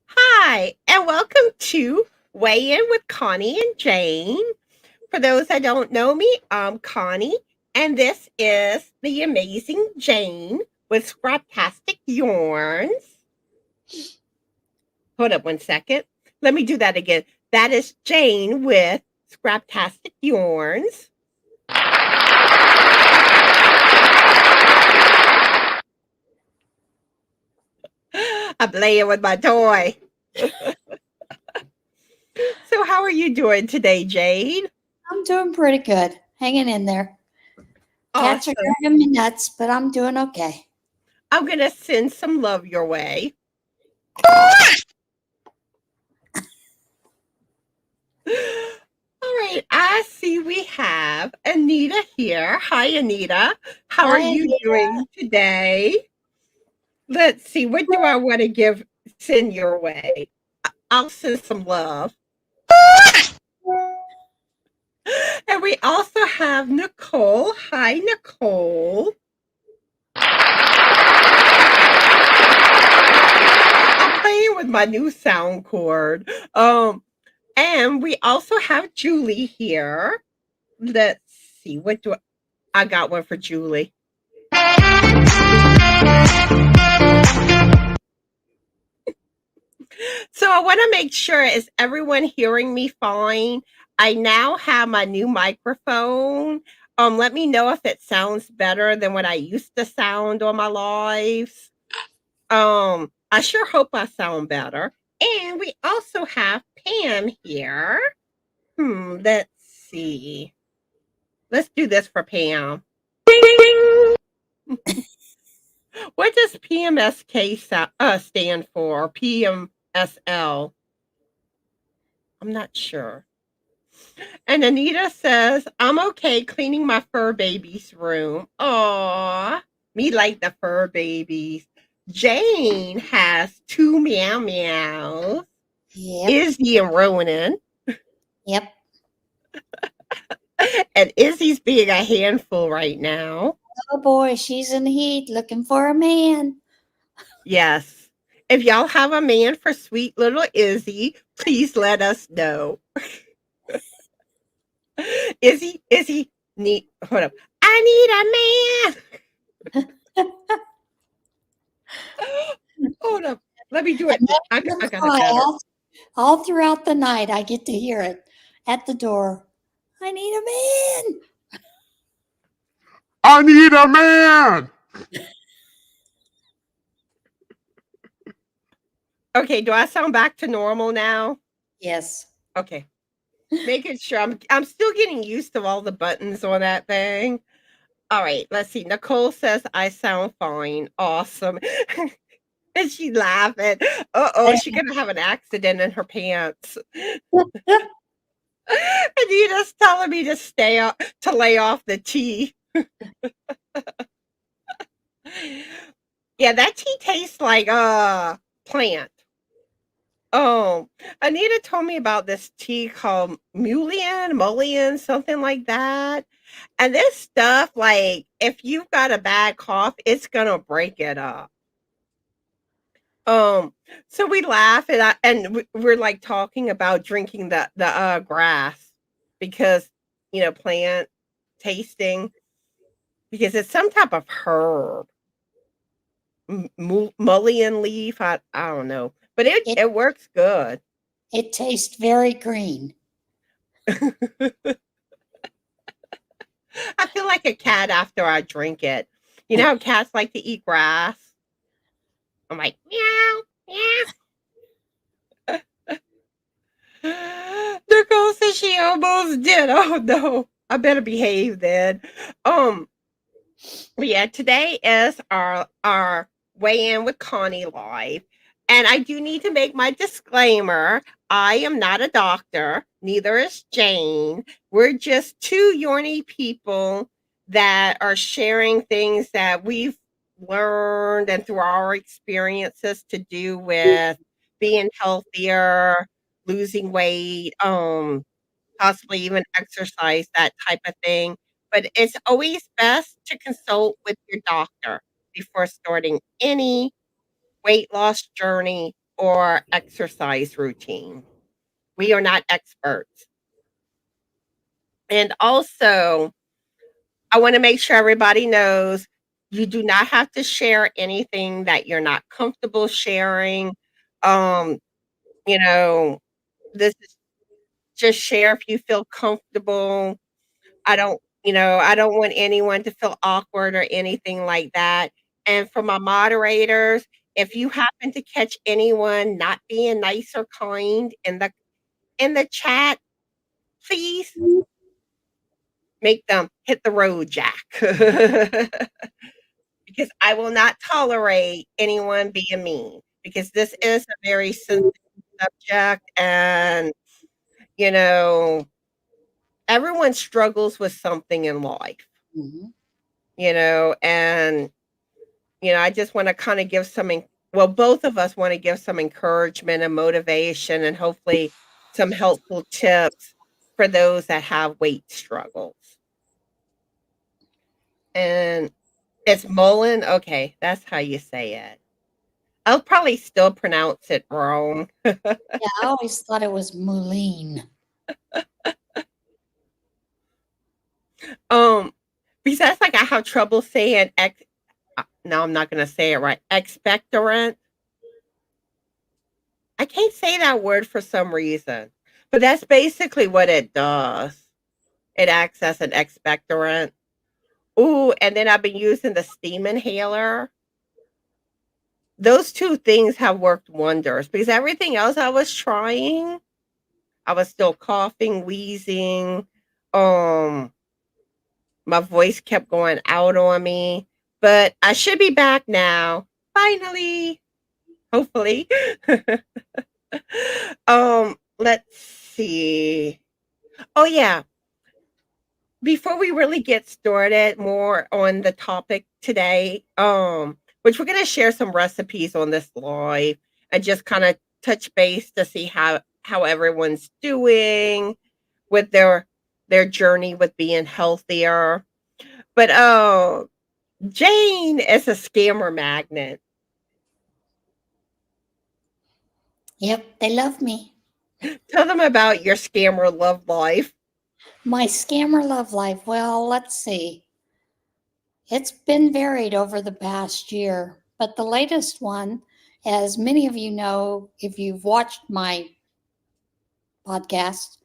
Hi, and welcome to Weigh In with Connie and Jane. For those that don't know me, I'm Connie, and this is the amazing Jane with Scraptastic Yarns. Hold up one second. Let me do that again. That is Jane with Scraptastic Yarns. I'm playing with my toy. So, how are you doing today, Jane? I'm doing pretty good. Hanging in there. Cats are Awesome. driving me nuts, but I'm doing okay. I'm going to send some love your way. All right, I see we have Anita here. Hi, Anita. How are Hi, you Anita. doing today? Let's see, what do I want to send your way? I'll send some love. And we also have Nicole. Hi, Nicole. I'm playing with my new sound cord. And we also have Julie here. Let's see, I got one for Julie. So I want to make sure, is everyone hearing me fine? I now have my new microphone. Let me know if it sounds better than what I used to sound on my lives. I sure hope I sound better. And we also have Pam here. Let's see. Let's do this for Pam. Ding, ding. What does PMSK stand for? PMSL? I'm not sure. And Anita says, I'm okay cleaning my fur baby's room. Aw, me like the fur babies. Jane has 2 meow meows. Yep. Izzy and Ronan. Yep. And Izzy's being a handful right now. Oh boy, she's in the heat looking for a man. Yes. If y'all have a man for sweet little Izzy, please let us know. Izzy, hold up. I need a man. Hold up. Let me do it. I got it better. All throughout the night, I get to hear it at the door. I need a man. I need a man. Okay, do I sound back to normal now? Yes. Okay. Making sure I'm still getting used to all the buttons on that thing. All right, let's see. Nicole says I sound fine. Awesome. And she laughing. Uh-oh, she's gonna have an accident in her pants. Anita's telling me to lay off the tea. Yeah, that tea tastes like plant. Oh, Anita told me about this tea called mullein, something like that. And this stuff, like, if you've got a bad cough, it's gonna break it up. So we laugh and we're like talking about drinking the grass because plant tasting because it's some type of herb, mullein leaf. I don't know, but it works good. It tastes very green. I feel like a cat after I drink it. You know how cats like to eat grass? I'm like, meow, meow. Nicole says she almost did. Oh no, I better behave then. Yeah, today is our weigh in with Connie live. And I do need to make my disclaimer. I am not a doctor, neither is Jane. We're just 2 yarny people that are sharing things that we've learned and through our experiences to do with being healthier, losing weight, possibly even exercise, that type of thing. But it's always best to consult with your doctor before starting any weight loss journey or exercise routine. We are not experts. And also, I want to make sure everybody knows you do not have to share anything that you're not comfortable sharing. Um, you know, this is just share if you feel comfortable. I don't want anyone to feel awkward or anything like that. And for my moderators, if you happen to catch anyone not being nice or kind in the chat, please make them hit the road, Jack. Because I will not tolerate anyone being mean because this is a very sensitive subject and you know everyone struggles with something in life, Mhm. and I just want to kind of give well, both of us want to give some encouragement and motivation and hopefully some helpful tips for those that have weight struggles. And it's Mullen. Okay, that's how you say it. I'll probably still pronounce it wrong. Yeah, I always thought it was Moulin. Um, Besides, like I have trouble saying no, I'm not gonna say it right. Expectorant. I can't say that word for some reason, but that's basically what it does. It acts as an expectorant. Ooh, and then I've been using the steam inhaler. Those two things have worked wonders because everything else I was trying, I was still coughing, wheezing. Um, my voice kept going out on me, but I should be back now. Finally, hopefully. Let's see. Oh yeah, before we really get started more on the topic today, which we're gonna share some recipes on this live and just kind of touch base to see how everyone's doing with their journey with being healthier. But Jane is a scammer magnet. Yep, they love me. Tell them about your scammer love life. My scammer love life. Well, let's see. It's been varied over the past year, but the latest one, as many of you know if you've watched my podcast,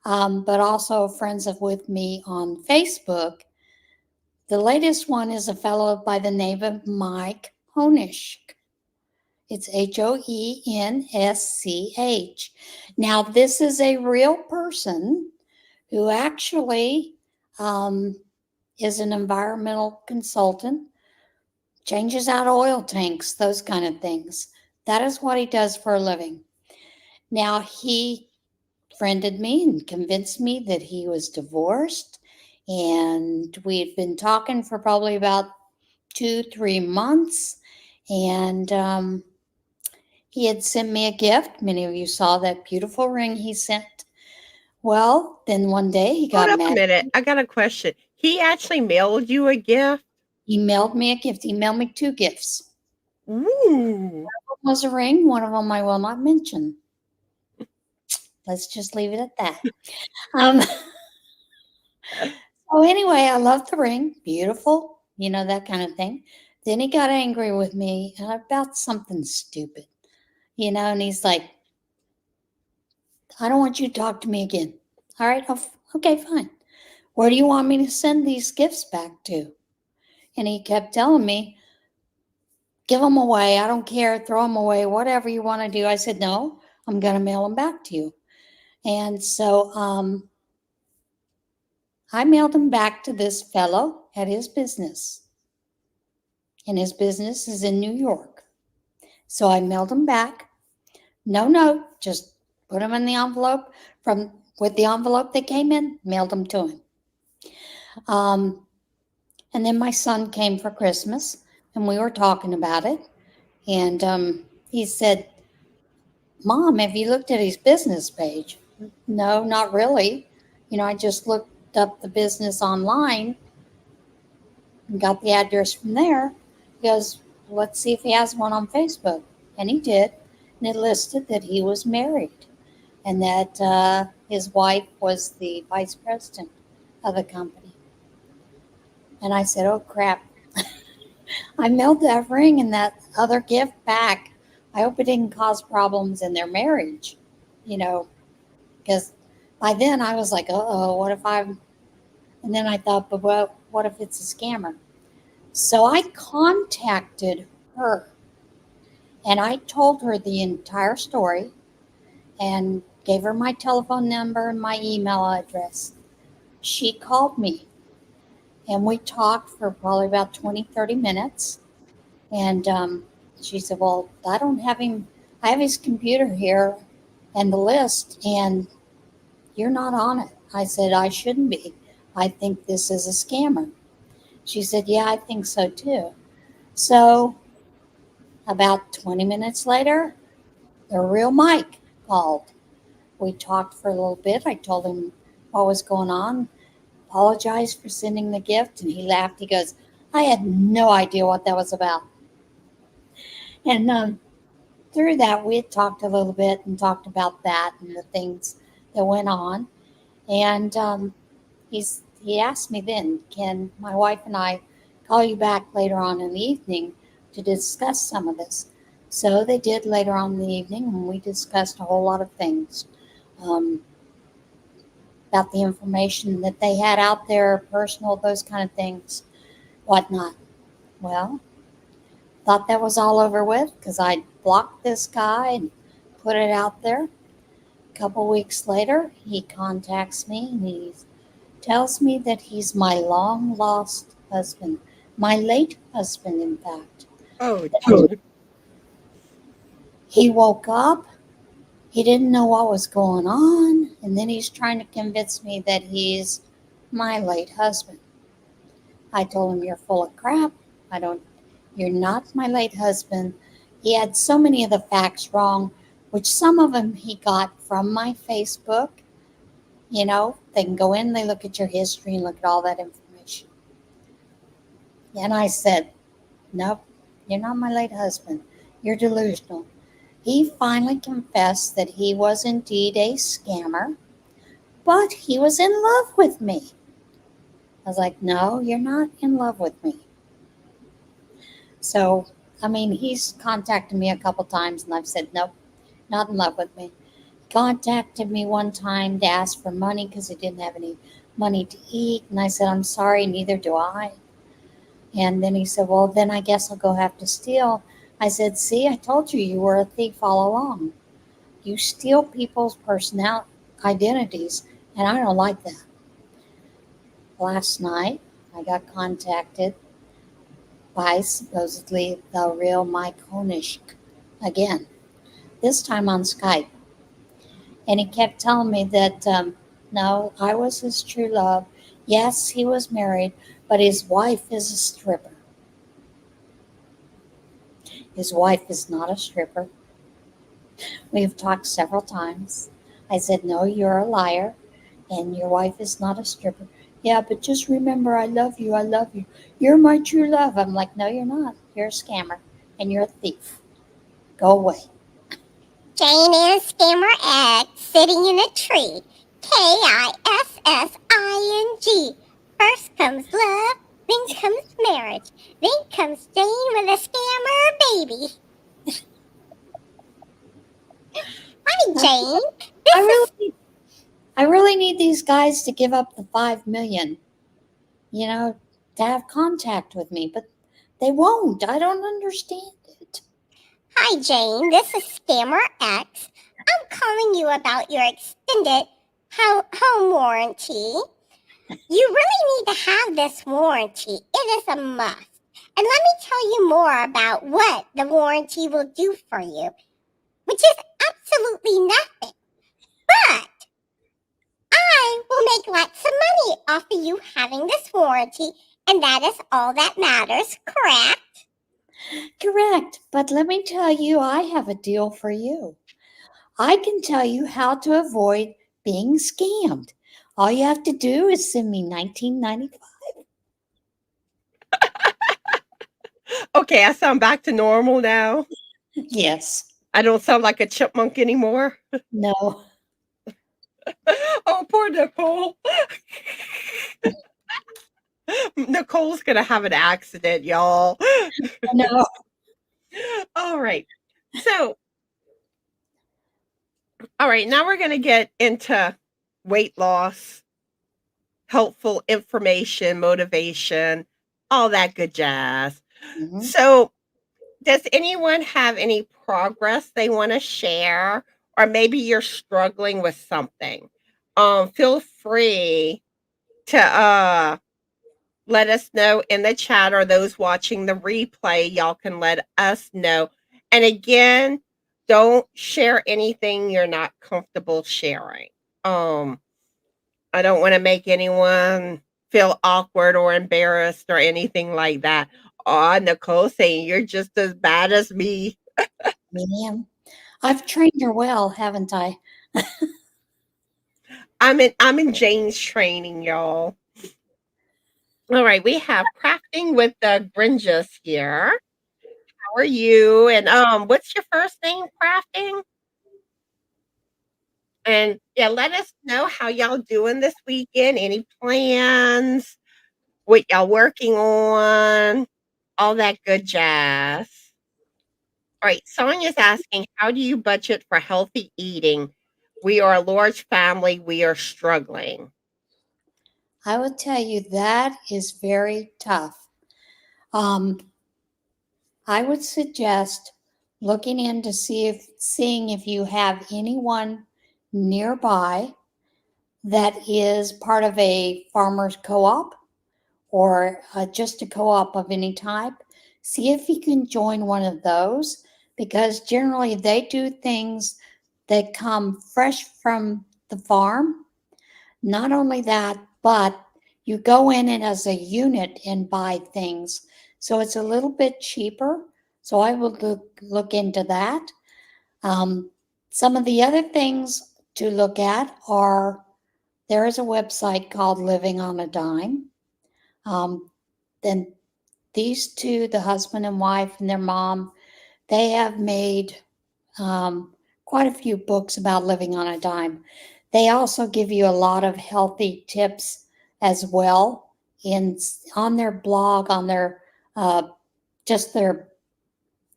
but also friends of with me on Facebook, the latest one is a fellow by the name of Mike Honish. It's Hoensch. Now, this is a real person who actually um, is an environmental consultant, changes out oil tanks, those kind of things. That is what he does for a living. Now, he friended me and convinced me that he was divorced. And we had been talking for probably about 2, 3 months. And he had sent me a gift. Many of you saw that beautiful ring he sent. Well, then one day he Hold got up a mad. minute. I got a question. He actually mailed you a gift? He mailed me a gift. He mailed me 2 gifts. Ooh. One was a ring. One of them I will not mention. Let's just leave it at that. Um, so anyway, I love the ring. Beautiful. That kind of thing. Then he got angry with me about something stupid. And he's like, I don't want you to talk to me again. All right. Okay, fine. Where do you want me to send these gifts back to? And he kept telling me, give them away. I don't care. Throw them away. Whatever you want to do. I said, no, I'm going to mail them back to you. And so I mailed them back to this fellow at his business. And his business is in New York. So I mailed them back. No note, just put them in the envelope with the envelope that came in, mailed them to him. And then my son came for Christmas, and we were talking about it. And he said, Mom, have you looked at his business page? No, not really. I just looked up the business online and got the address from there. He goes, let's see if he has one on Facebook. And he did. And it listed that he was married and that his wife was the vice president of the company. And I said, oh, crap. I mailed that ring and that other gift back. I hope it didn't cause problems in their marriage, you know, because by then I was like, oh, what if I'm. And then I thought, but what if it's a scammer? So I contacted her and I told her the entire story and gave her my telephone number and my email address. She called me and we talked for probably about 20, 30 minutes. And she said, well, I don't have him. I have his computer here and the list, and you're not on it. I said, I shouldn't be. I think this is a scammer. She said, yeah, I think so too. So about 20 minutes later, the real Mike called. We talked for a little bit. I told him what was going on, apologized for sending the gift, and he laughed. He goes, I had no idea what that was about. And through that, we had talked a little bit and talked about that and the things that went on. And he asked me then, can my wife and I call you back later on in the evening to discuss some of this? So they did later on in the evening, and we discussed a whole lot of things um, about the information that they had out there, personal, those kind of things, whatnot. Well, thought that was all over with because I blocked this guy and put it out there. A couple weeks later, he contacts me and he tells me that he's my long lost husband, my late husband, in fact. Oh, gee. He woke up, he didn't know what was going on, and then he's trying to convince me that he's my late husband. I told him, you're full of crap. I don't, you're not my late husband. He had so many of the facts wrong, which some of them he got from my Facebook. They can go in, they look at your history and look at all that information. And I said, nope, you're not my late husband. You're delusional. He finally confessed that he was indeed a scammer, but he was in love with me. I was like, no, you're not in love with me. So, he's contacted me a couple times and I've said, nope, not in love with me. He contacted me one time to ask for money because he didn't have any money to eat. And I said, I'm sorry, neither do I. And then he said, well, then I guess I'll go have to steal. I said, see, I told you were a thief all along. You steal people's personality identities, and I don't like that. Last night, I got contacted by supposedly the real Mike Honishk again, this time on Skype. And he kept telling me that, no, I was his true love. Yes, he was married, but his wife is a stripper. His wife is not a stripper. We have talked several times. I said, no, you're a liar, and your wife is not a stripper. Yeah, but just remember, I love you. I love you. You're my true love. I'm like, no, you're not. You're a scammer, and you're a thief. Go away. Jane is Scammer X sitting in a tree. Kising. First comes love, then comes marriage, then comes Jane with a scammer baby. Hi, Jane. I really need these guys to give up the $5 million, to have contact with me, but they won't. I don't understand it. Hi, Jane. This is Scammer X. I'm calling you about your extended home warranty. You really need to have this warranty. It is a must. And let me tell you more about what the warranty will do for you, which is absolutely nothing. But I will make lots of money off of you having this warranty, and that is all that matters, correct? Correct. But let me tell you, I have a deal for you. I can tell you how to avoid being scammed. All you have to do is send me 1995. Okay, I sound back to normal now. Yes. I don't sound like a chipmunk anymore. No. Oh, poor Nicole. Nicole's gonna have an accident, y'all. No. All right. So, all right, now we're gonna get into weight loss, helpful information, motivation, all that good jazz. Mhm. So, does anyone have any progress they want to share? Or maybe you're struggling with something. Feel free to let us know in the chat, or those watching the replay, y'all can let us know. And again, don't share anything you're not comfortable sharing. I don't want to make anyone feel awkward or embarrassed or anything like that. Oh, Nicole saying you're just as bad as me. Medium. I've trained her well, haven't I? I'm in Jane's training, y'all. All right, we have crafting with the Grinjas here. How are you? And what's your first name, crafting? And yeah, let us know how y'all doing this weekend. Any plans? What y'all working on? All that good jazz. All right, Sonia's asking, how do you budget for healthy eating? We are a large family. We are struggling. I will tell you that is very tough. I would suggest looking in to seeing if you have anyone nearby that is part of a farmer's co-op or just a co-op of any type. See if you can join one of those, because generally they do things that come fresh from the farm. Not only that, but you go in it as a unit and buy things. So it's a little bit cheaper. So I will look into that. Um, some of the other things to look at are, there is a website called Living on a Dime. Then these two, the husband and wife and their mom, they have made quite a few books about living on a dime. They also give you a lot of healthy tips as well in on their blog, on their just their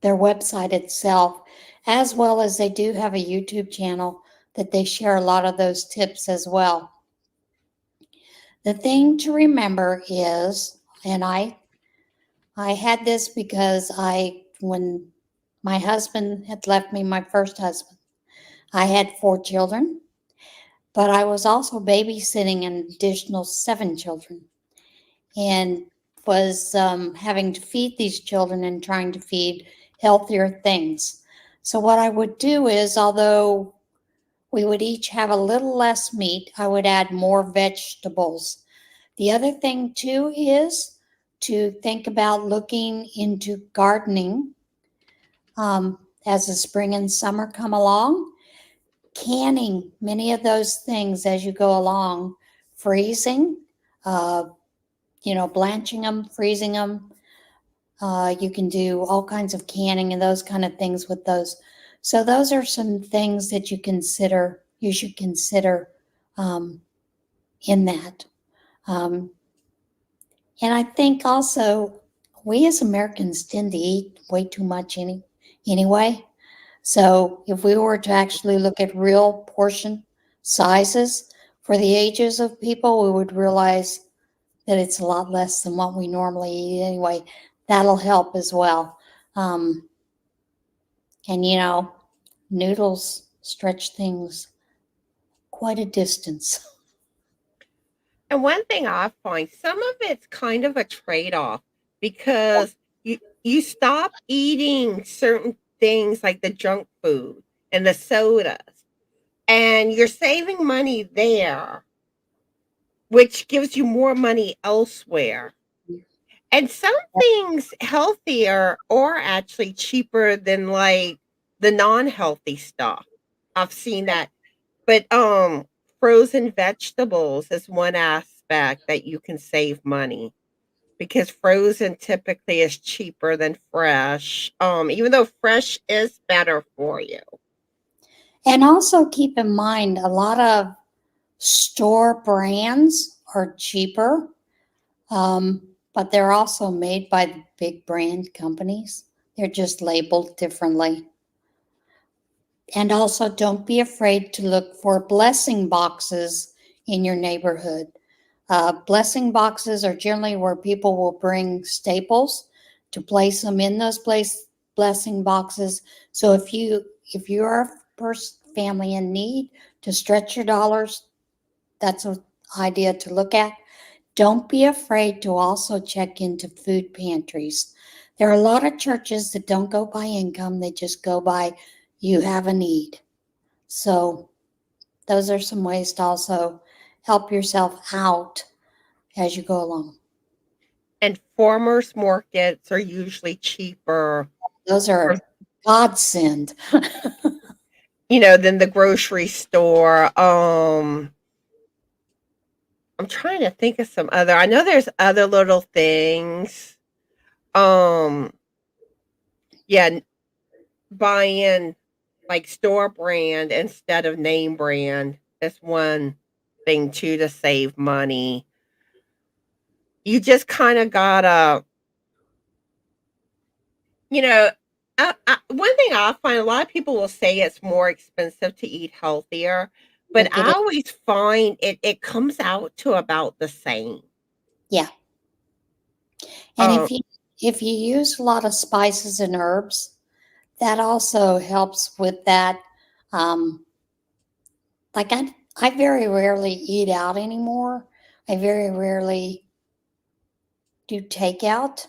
website itself, as well as they do have a YouTube channel that they share a lot of those tips as well. The thing to remember is, and I had this because when my husband had left me, my first husband, I had 4 children, but I was also babysitting an additional 7 children and was having to feed these children and trying to feed healthier things. So, what I would do is, although we would each have a little less meat, I would add more vegetables. The other thing, too, is to think about looking into gardening as the spring and summer come along. Canning many of those things as you go along, freezing, uh, blanching them, freezing them. You can do all kinds of canning and those kind of things with those. So those are some things that you should consider in that. Um, and I think also we as Americans tend to eat way too much anyway. So if we were to actually look at real portion sizes for the ages of people, we would realize that it's a lot less than what we normally eat anyway. That'll help as well. Um, and noodles stretch things quite a distance. And one thing I find, some of it's kind of a trade-off, because you stop eating certain things like the junk food and the sodas, and you're saving money there, which gives you more money elsewhere. And some things healthier are actually cheaper than like the non-healthy stuff. I've seen that. But frozen vegetables is one aspect that you can save money because frozen typically is cheaper than fresh. Even though fresh is better for you. And also keep in mind, a lot of store brands are cheaper, but they're also made by the big brand companies. They're just labeled differently. And also, don't be afraid to look for blessing boxes in your neighborhood. Blessing boxes are generally where people will bring staples to place them in those blessing boxes. So if you are a first family in need to stretch your dollars, that's an idea to look at. Don't be afraid to also check into food pantries. There are a lot of churches that don't go by income, they just go by you have a need. So those are some ways to also help yourself out as you go along. And farmers markets are usually cheaper, Those are godsend. than the grocery store. I'm trying to think of some other. I know there's other little things. Um, yeah, buying like store brand instead of name brand is one thing too to save money. You just kind of gotta, you know, one thing I find a lot of people will say it's more expensive to eat healthier, but Look at I it. always find it comes out to about the same. Yeah. And Um, if you use a lot of spices and herbs, that also helps with that. Um, like I very rarely eat out anymore. I very rarely do takeout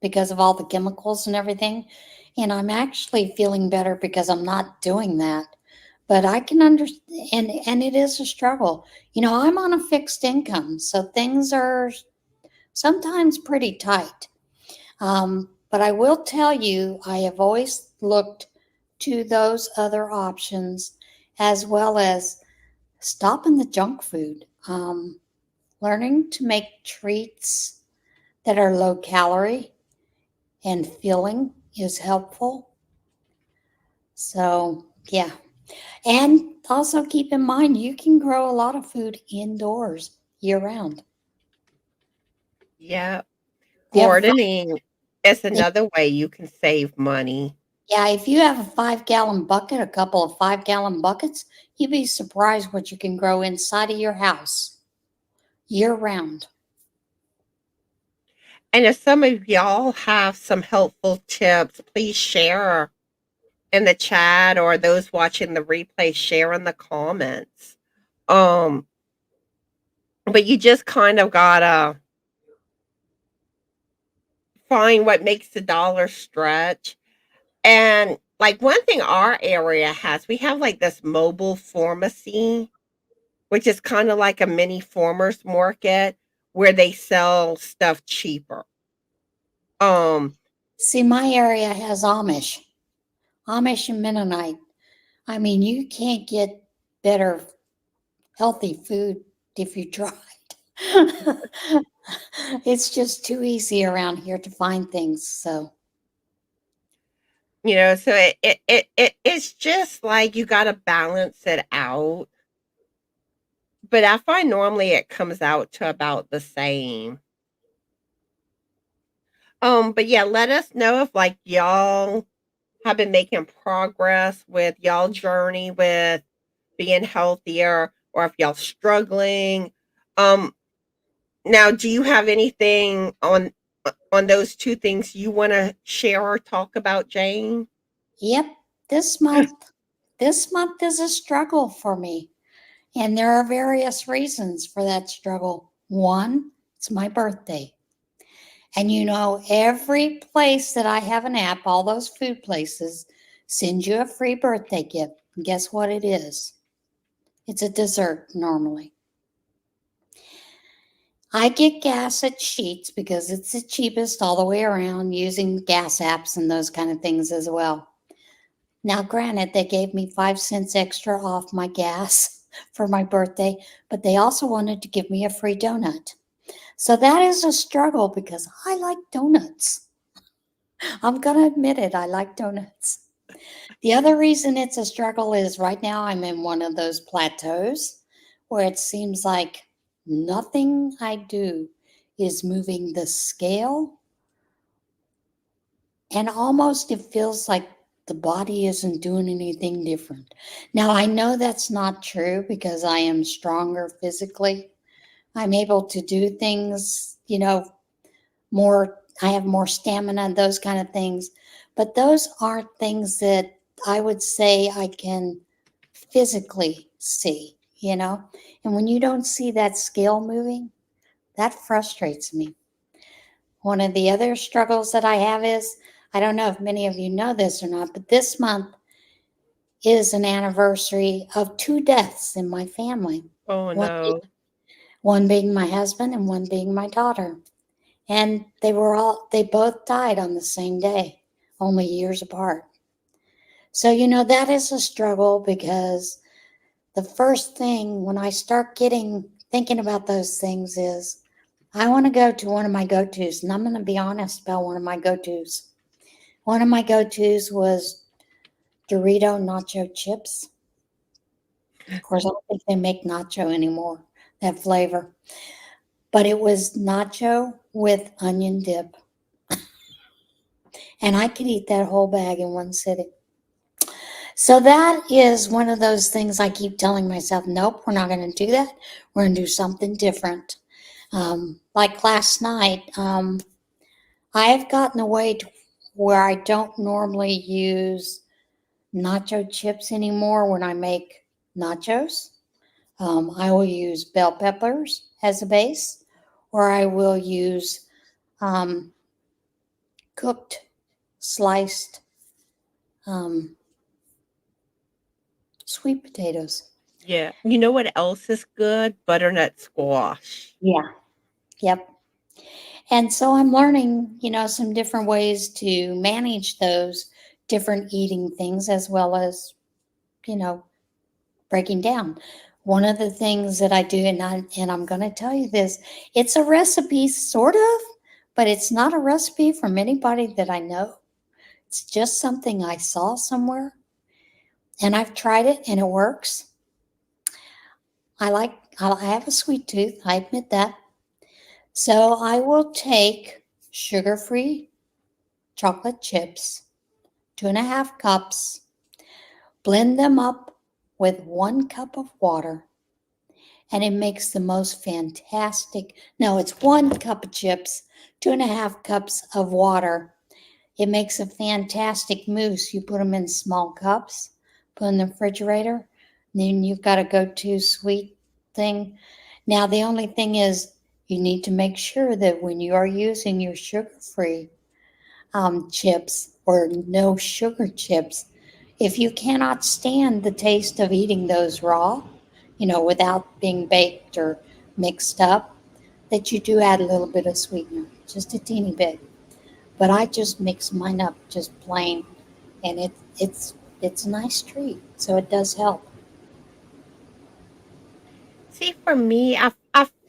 because of all the chemicals and everything. And I'm actually feeling better because I'm not doing that. But I can understand, and it is a struggle. I'm on a fixed income, so things are sometimes pretty tight. But I will tell you, I have always looked to those other options as well as stopping the junk food. Learning to make treats that are low calorie and filling is helpful. So, yeah. And also keep in mind, you can grow a lot of food indoors year round. yeah, If you have, gardening is if, another way you can save money. yeah, if you have a 5 gallon bucket, a couple of 5 gallon buckets, you'd be surprised what you can grow inside of your house year round. And if some of y'all have some helpful tips, please share in the chat or those watching the replay, share in the comments. Um, but you just kind of gotta find what makes the dollar stretch. And like one thing our area has, we have like this mobile pharmacy, which is kind of like a mini farmers market where they sell stuff cheaper. Um, See, my area has Amish and Mennonite. I mean, you can't get better healthy food if you tried. It's just too easy around here to find things. So, so it's just like you got to balance it out. But I find normally it comes out to about the same. But yeah, let us know if like y'all have been making progress with y'all journey with being healthier or if y'all struggling. Um, Now, do you have anything on those two things you want to share or talk about, Jane? yep, this month, this month is a struggle for me. And there are various reasons for that struggle. One, it's my birthday. And every place that I have an app, all those food places, send you a free birthday gift. And guess what it is? It's a dessert normally. I get gas at Sheets because it's the cheapest all the way around using gas apps and those kind of things as well. Now, granted, they gave me 5 cents extra off my gas for my birthday, but they also wanted to give me a free donut. So that is a struggle because I like donuts. I'm going to admit it, I like donuts. The other reason it's a struggle is right now I'm in one of those plateaus where it seems like nothing I do is moving the scale, and almost it feels like the body isn't doing anything different. Now, I know that's not true because I am stronger physically. I'm able to do things, more, I have more stamina, those kind of things. But those aren't things that I would say I can physically see. And when you don't see that scale moving, that frustrates me. One of the other struggles that I have is, I don't know if many of you know this or not, but this month is an anniversary of 2 deaths in my family. Oh One, no. one being my husband and one being my daughter. And they both died on the same day, only years apart. So, that is a struggle because the first thing when I start thinking about those things is I want to go to one of my go-tos, and I'm going to be honest about one of my go-tos. One of my go-tos was Dorito nacho chips. Of course, I don't think they make nacho anymore, that flavor. But it was nacho with onion dip. And I could eat that whole bag in one sitting. So that is one of those things I keep telling myself, nope, we're not going to do that. We're going to do something different. Like last night, I have gotten away to where I don't normally use nacho chips anymore when I make nachos. I will use bell peppers as a base, or I will use um, cooked, sliced sweet potatoes. Yeah. You know what else is good? Butternut squash. Yeah. Yep. And so I'm learning, some different ways to manage those different eating things as well as, you know, breaking down. One of the things that I do, and I'm going to tell you this, it's a recipe sort of, but it's not a recipe from anybody that I know. It's just something I saw somewhere, and I've tried it and it works. I have a sweet tooth, I admit that. So I will take sugar-free chocolate chips, 2.5 cups, blend them up with 1 cup of water, and it makes the most fantastic. No, it's 1 cup of chips, 2.5 cups of water. It makes a fantastic mousse. You put them in small cups, put in the refrigerator, then you've got a go-to sweet thing. Now, the only thing is you need to make sure that when you are using your sugar-free chips or no sugar chips, if you cannot stand the taste of eating those raw, without being baked or mixed up, that you do add a little bit of sweetener, just a teeny bit. But I just mix mine up just plain, and it's a nice treat. So it does help. See, for me, I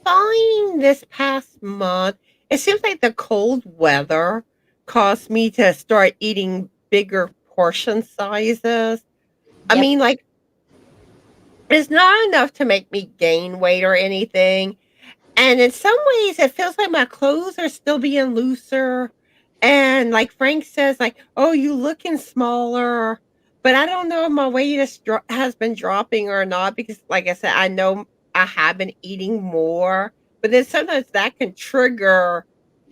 find this past month, it seems like the cold weather caused me to start eating bigger portion sizes. I Yep, mean, like, it's not enough to make me gain weight or anything. And in some ways, it feels like my clothes are still being looser. And like Frank says, like, oh, you looking smaller. But I don't know if my weight has been dropping or not because, like I said, I know I have been eating more. But then sometimes that can trigger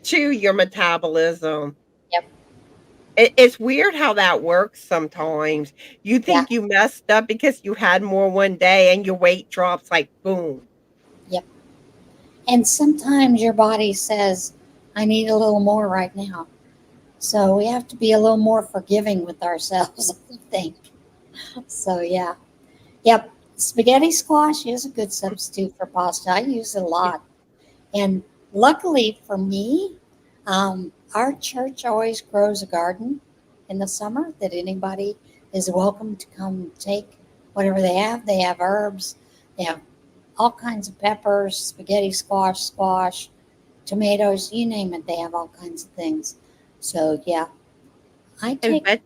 to your metabolism. yep, It's weird how that works sometimes. You yeah, think you messed up because you had more one day and your weight drops like boom. yep. And sometimes your body says, I need a little more right now. So we have to be a little more forgiving with ourselves, I think. So, yeah. Yep. Spaghetti squash is a good substitute for pasta. I use it a Yeah. lot. And luckily for me, our church always grows a garden in the summer that anybody is welcome to come take whatever they have. They have herbs, they have all kinds of peppers, spaghetti squash, tomatoes, you name it. They have all kinds of things. So yeah, I And take,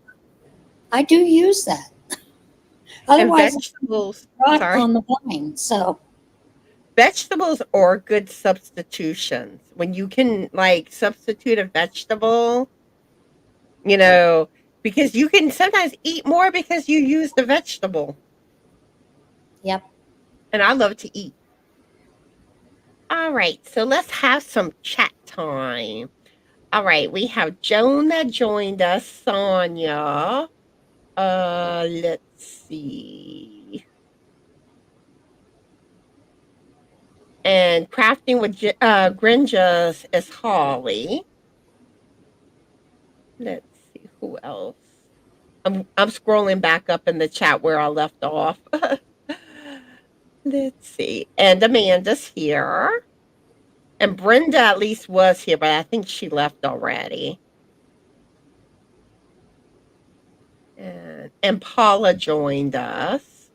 I do use that. Otherwise, I'm vegetables, rot sorry. on the vine. So Vegetables are good substitutions. When you can like substitute a vegetable, you know, because you can sometimes eat more because you use the vegetable. yep. And I love to eat. All right, so let's have some chat time. All right, we have Joan that joined us, Sonia. Let's see. And crafting with Grinjas is Holly. Let's see who else. I'm scrolling back up in the chat where I left off. Let's see. And Amanda's here. And Brenda at least was here, but I think she left already. And Paula joined us.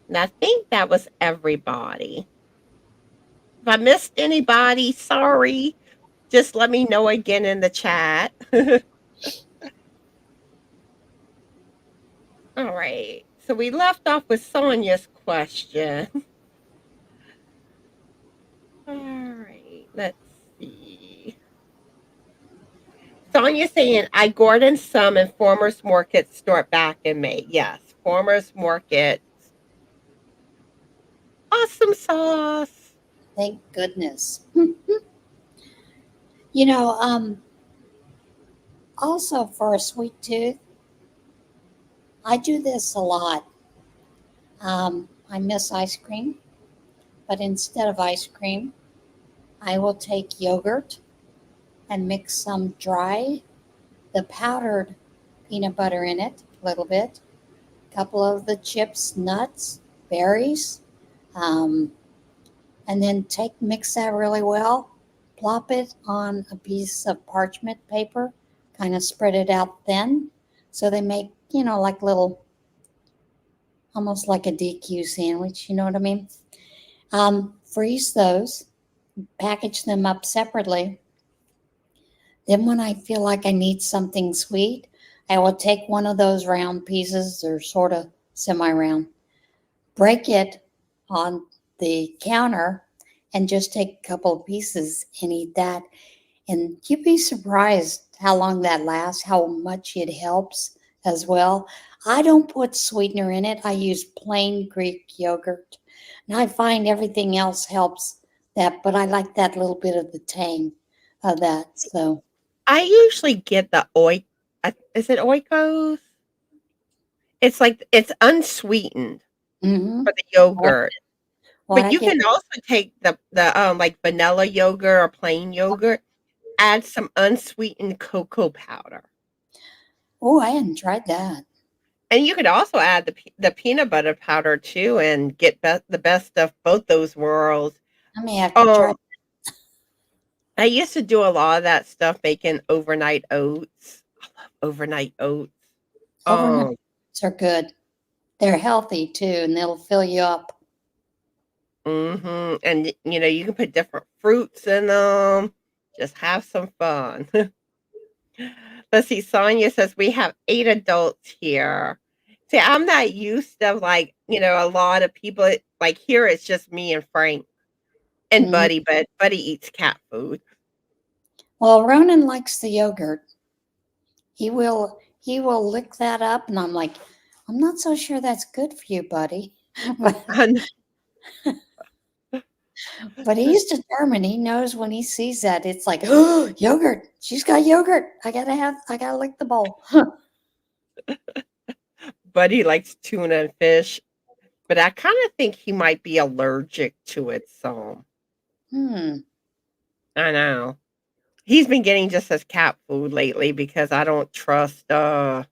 And I think that was everybody. If I missed anybody, sorry. Just let me know again in the chat. All right. So we left off with Sonia's question. All right. Let's see. Sonia saying, I garden some and farmers markets start back in May. Yes, farmers markets. Awesome sauce. Thank goodness. You know, also for a sweet tooth, I do this a lot. I miss ice cream, but instead of ice cream, I will take yogurt and mix some the powdered peanut butter in it, a little bit, a couple of the chips, nuts, berries, um, and then mix that really well, plop it on a piece of parchment paper, kind of spread it out thin, so they make, like little, almost like a DQ sandwich, you know what I mean? Freeze those, package them up separately. Then when I feel like I need something sweet, I will take one of those round pieces, they're sort of semi-round, break it on the counter, and just take a couple of pieces and eat that. And you'd be surprised how long that lasts, how much it helps as well. I don't put sweetener in it. I use plain Greek yogurt. And I find everything else helps that, but I like that little bit of the tang of that. So, I usually get the is it Oikos? It's like it's unsweetened mm-hmm. for the yogurt. What But I you get, can also take the like vanilla yogurt or plain yogurt, add some unsweetened cocoa powder. oh, I hadn't tried that. And you could also add the peanut butter powder too and get the best of both those worlds. I may have to try Um, I used to do a lot of that stuff making overnight oats. I love overnight oats. overnight. Um, Are good. They're healthy too, and they'll fill you up. and you can put different fruits in them. Just have some fun. Let's see. Sonia says we have 8 adults here. See, I'm not used to like a lot of people. Like here, it's just me and Frank and Mm. Buddy, but Buddy eats cat food. Well, Ronan likes the yogurt. He will lick that up, and I'm like, I'm not so sure that's good for you, buddy. but but he's determined. He knows when he sees that, it's like, oh, yogurt. She's got yogurt. I gotta lick the bowl. Buddy likes tuna and fish, but I kind of think he might be allergic to it. So Hmm. I know he's been getting just as cat food lately because I don't trust. Because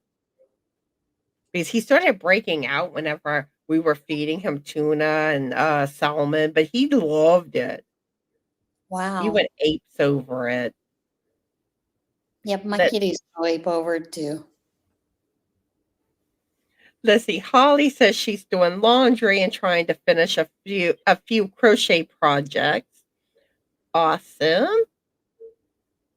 he started breaking out whenever we were feeding him tuna and salmon, but he loved it. He Wow. went apes over it. Yep, my That kitties go ape over it too. Let's see. Holly says she's doing laundry and trying to finish a few crochet projects. Awesome.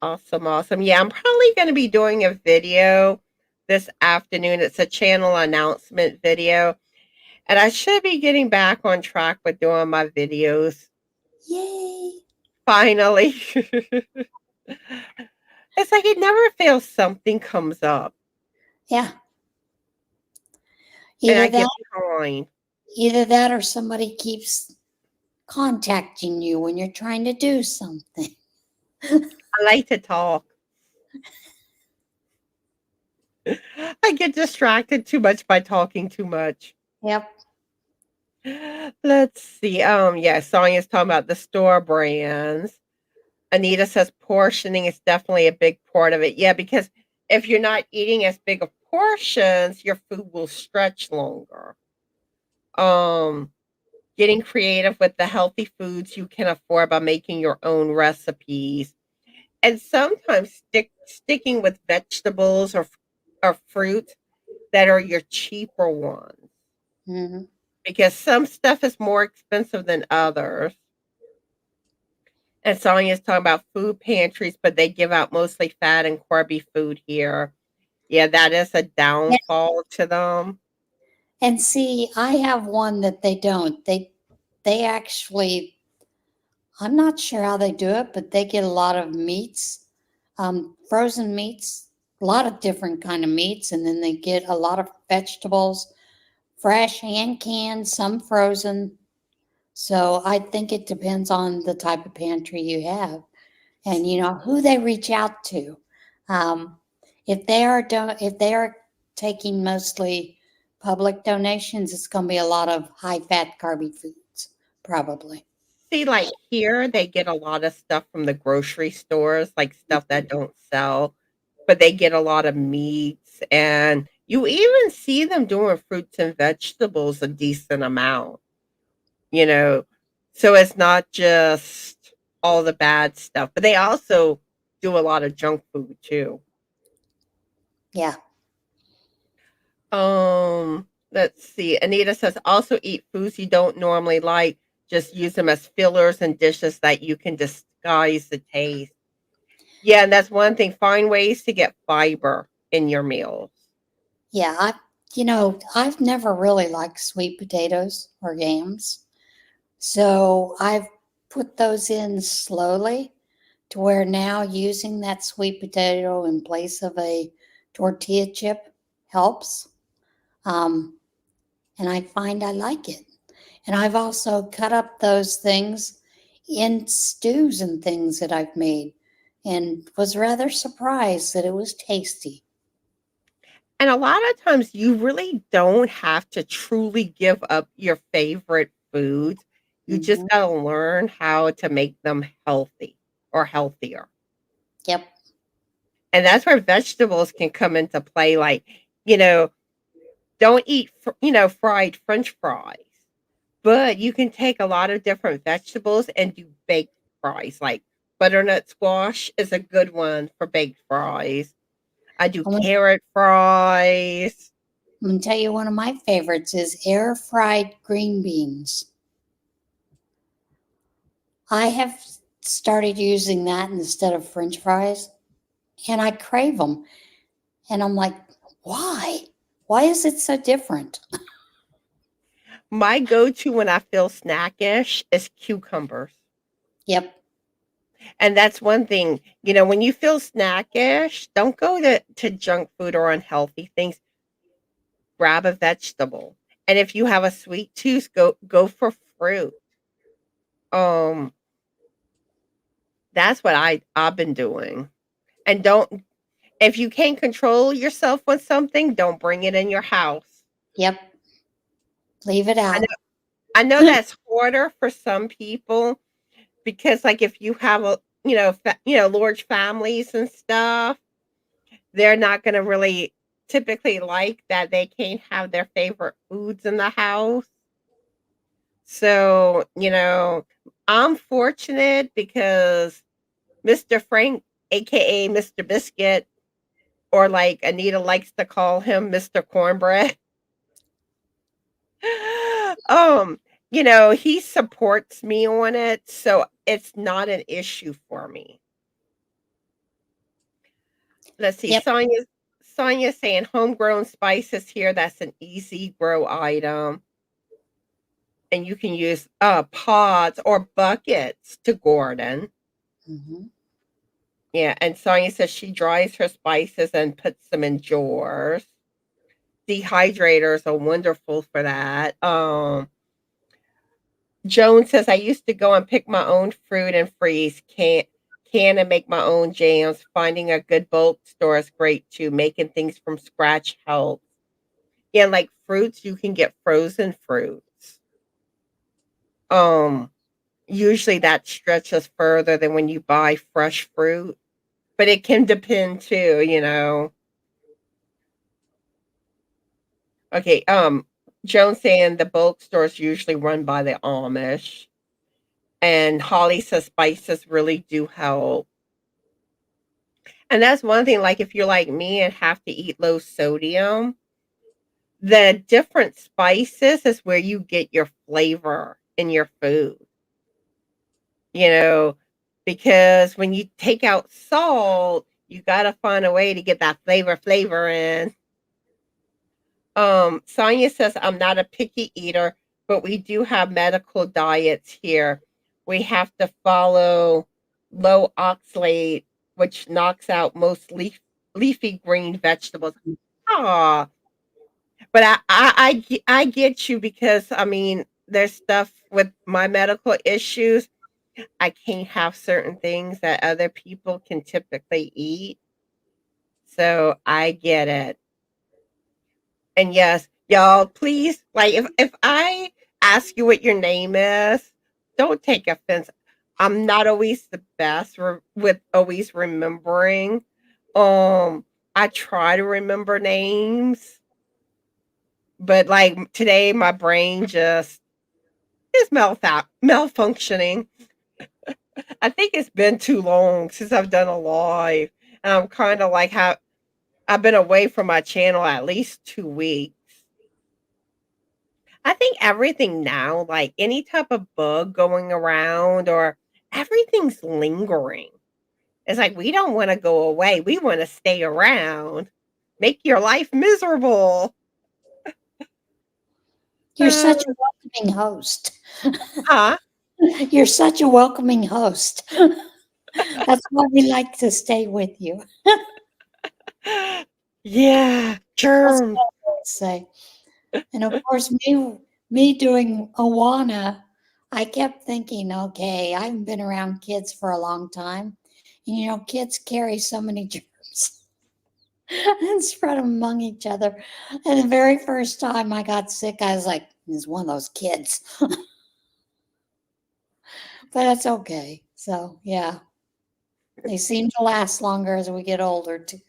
Awesome, awesome. Yeah, I'm probably going to be doing a video this afternoon. It's a channel announcement video, and I should be getting back on track with doing my videos. Yay. Finally. It's like it never fails, something comes up, Yeah. and I Either get that, behind. either that or somebody keeps contacting you when you're trying to do something. I like to talk. I get distracted too much by talking too much. Yep. Let's see. Yeah, Sonia's talking about the store brands. Anita says portioning is definitely a big part of it. Yeah, because if you're not eating as big of portions, your food will stretch longer. Um, Getting creative with the healthy foods you can afford by making your own recipes, and sometimes sticking with vegetables or fruit that are your cheaper ones, Hmm. because some stuff is more expensive than others. And Sonia's talking about food pantries, but they give out mostly fat and carby food here. Yeah, that is a Yeah. downfall to them. And see, I have one that they don't. They actually, I'm not sure how they do it, but they get a lot of meats, frozen meats, a lot of different kind of meats, and then they get a lot of vegetables, fresh and canned, some frozen. So I think it depends on the type of pantry you have, and who they reach out to. Um, if they are taking mostly public donations, it's going to be a lot of high fat carby foods, probably. See, like here, they get a lot of stuff from the grocery stores, like stuff that don't sell, but they get a lot of meats, and you even see them doing fruits and vegetables a decent amount, you know. So it's not just all the bad stuff, but they also do a lot of junk food too. Yeah. Let's see. Anita says also eat foods you don't normally like. Just use them as fillers and dishes that you can disguise the taste. Yeah, and that's one thing. Find ways to get fiber in your meals. Yeah, I've never really liked sweet potatoes or yams. So I've put those in slowly to where now using that sweet potato in place of a tortilla chip helps. Um, and I find I like it. And I've also cut up those things in stews and things that I've made and was rather surprised that it was tasty. And a lot of times you really don't have to truly give up your favorite foods. You just Hmm. got to learn how to make them healthy or healthier. Yep. And that's where vegetables can come into play. Like, you know, don't eat, fried French fries, but you can take a lot of different vegetables and do baked fries. Like butternut squash is a good one for baked fries. I do I'm carrot fries. going to tell you one of my favorites is air fried green beans. I have started using that instead of French fries, and I crave them. And I'm like, why? Why is it so different? My go-to when I feel snackish is cucumbers. Yep. And that's one thing, when you feel snackish, don't go to junk food or unhealthy things. Grab a vegetable. And if you have a sweet tooth, go for fruit. Um, that's what I've been doing. And don't if you can't control yourself with something, don't bring it in your house. Yep. Leave it I know, out. I know that's harder for some people because, like, if you have large families and stuff, they're not going to really typically like that. They can't have their favorite foods in the house. So, I'm fortunate because Mr. Frank, aka Mr. Biscuit, or like Anita likes to call him Mr. Cornbread. Um, he supports me on it, so it's not an issue for me. Let's see. Yep. Sonia's saying homegrown spices here. That's an easy grow item. And you can use pods or buckets to garden. Hmm. Yeah, and Sonia says she dries her spices and puts them in jars. Dehydrators are wonderful for that. Joan says I used to go and pick my own fruit and freeze can and make my own jams. Finding a good bulk store is great too. Making things from scratch helps. Yeah, like fruits, you can get frozen fruits. Um, Usually that stretches further than when you buy fresh fruit, but it can depend too. Okay, Joan saying the bulk store is usually run by the Amish, and Holly says spices really do help. And that's one thing, like if you're like me and have to eat low sodium, the different spices is where you get your flavor in your food, you know, because when you take out salt, you gotta find a way to get that flavor in. Sonia says, I'm not a picky eater, but we do have medical diets here. We have to follow low oxalate, which knocks out most leafy green vegetables. Ah, but I get you because I mean, there's stuff with my medical issues. I can't have certain things that other people can typically eat. So I get it. And yes, y'all, please, like if I ask you what your name is, don't take offense. I'm not always the best with always remembering. I try to remember names, but like today my brain just is malfunctioning. I think it's been too long since I've done a live. And I'm kind of like how I've been away from my channel at least 2 weeks. I think everything now, like any type of bug going around or everything's lingering. It's like we don't want to go away. We want to stay around. Make your life miserable. You're Uh, such a welcoming host. huh? You're such a welcoming host. That's why we like to stay with you. Yeah, That's germs. what I always say. And of course, me doing Awana, I kept thinking, okay, I haven't been around kids for a long time. And kids carry so many germs and spread them among each other. And the very first time I got sick, I was like, "It's one of those kids." But that's okay. So yeah, they seem to last longer as we get older too.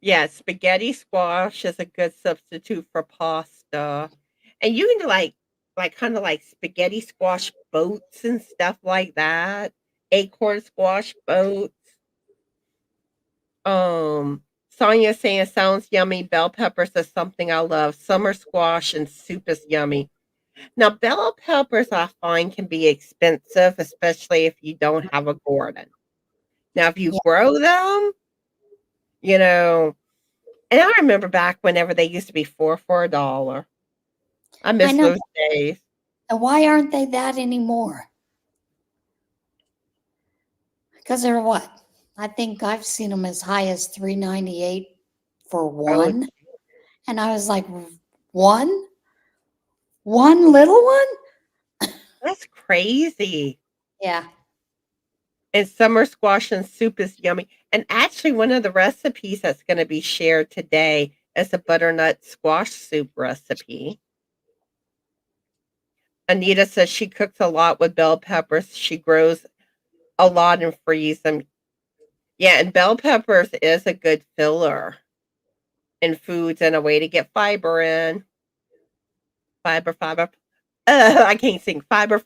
Yeah, spaghetti squash is a good substitute for pasta. And you can do like kind of like spaghetti squash boats and stuff like that. Acorn squash boats. Sonia saying sounds yummy. Bell peppers is something I love. Summer squash and soup is yummy. Now, bell peppers I find can be expensive, especially if you don't have a garden. Now, if you Yeah, grow them, you know, and I remember back whenever they used to be four for $1. I I miss know. those days. And why aren't they that anymore? Because they're what? I think I've seen them as high as 3.98 for Oh, one. And I was like, one? One little one? that's crazy. Yeah. And summer squash and soup is yummy. And actually, one of the recipes that's going to be shared today is a butternut squash soup recipe. Anita says she cooks a lot with bell peppers. She grows a lot and frees them. Yeah, and bell peppers is a good filler in foods and a way to get fiber in. Fiber. I can't sing fiber.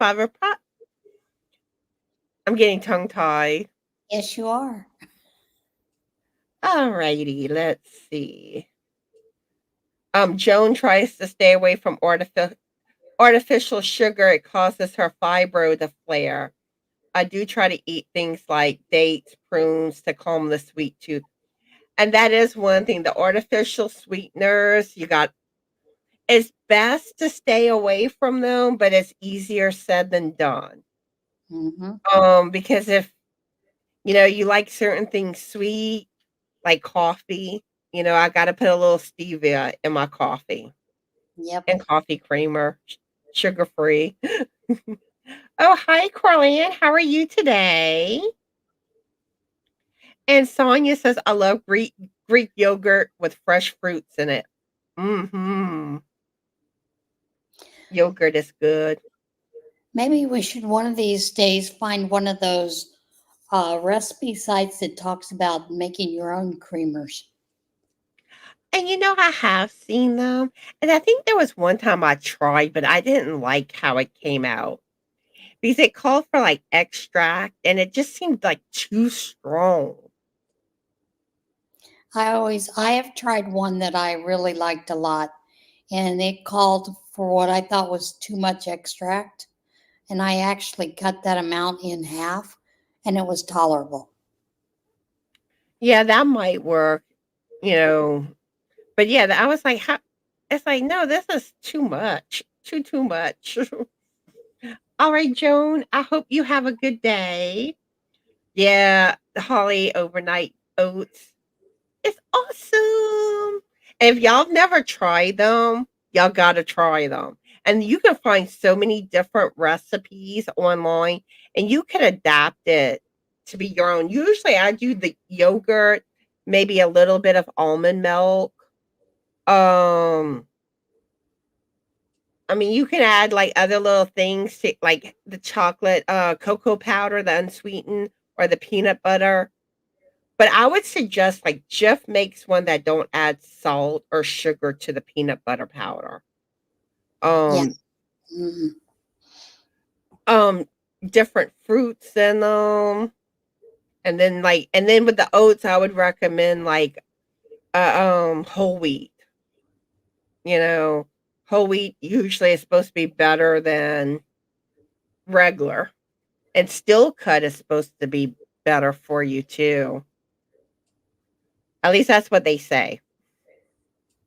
I'm getting tongue tied. Yes, you are. Alrighty, let's see. Joan tries to stay away from artificial sugar. It causes her fibro to flare. I do try to eat things like dates, prunes to calm the sweet tooth. And that is one thing. The artificial sweeteners, you got it's best to stay away from them, but it's easier said than done. Mm-hmm. Because if you like certain things sweet, like coffee, I gotta put a little stevia in my coffee Yep. and coffee creamer, sugar free. Oh, hi, Corlin. How are you today? And Sonia says, I love Greek yogurt with fresh fruits in it. Mm-hmm. Yogurt is good. Maybe we should one of these days find one of those recipe sites that talks about making your own creamers. And I have seen them. And I think there was one time I tried, but I didn't like how it came out because it called for like extract and it just seemed like too strong. I have tried one that I really liked a lot, and it called for what I thought was too much extract, and I actually cut that amount in half, and it was tolerable. Yeah, that might work, you know. But yeah, I was like, how? It's like, no, this is too much. Too much. All right, Joan, I hope you have a good day. Yeah, the Holly overnight oats. It's awesome. And if y'all have never tried them, y'all gotta try them. And you can find so many different recipes online and you can adapt it to be your own. Usually I do the yogurt, maybe a little bit of almond milk. Um, I mean, you can add like other little things to, like the chocolate, cocoa powder, the unsweetened, or the peanut butter. But I would suggest like Jif makes one that don't add salt or sugar to the peanut butter powder. Yeah. Um, Mm-hmm. um, Different fruits in them, and then with the oats, I would recommend like whole wheat. You know, whole wheat usually is supposed to be better than regular, and still cut is supposed to be better for you too. At least that's what they say.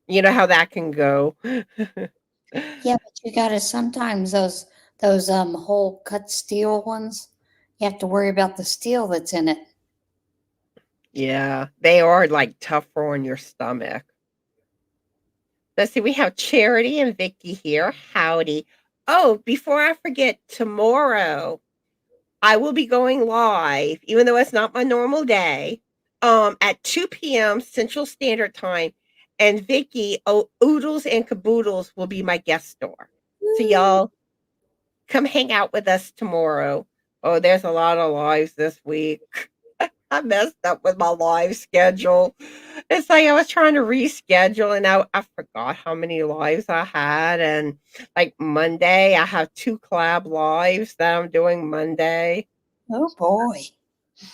You know how that can go. Yeah, but you gotta sometimes those whole cut steel ones, you have to worry about the steel that's in it. Yeah, they are like tougher on your stomach. Let's see, we have Charity and Vicky here. Howdy. Oh, before I forget, tomorrow I will be going live, even though it's not my normal day, at 2 p.m. Central Standard Time. And Vicky, Oodles and Caboodles will be my guest star. So y'all come hang out with us tomorrow. Oh, there's a lot of lives this week. I messed up with my live schedule. It's like I was trying to reschedule and I forgot how many lives I had. And like Monday, I have 2 collab lives that I'm doing Monday. Oh boy.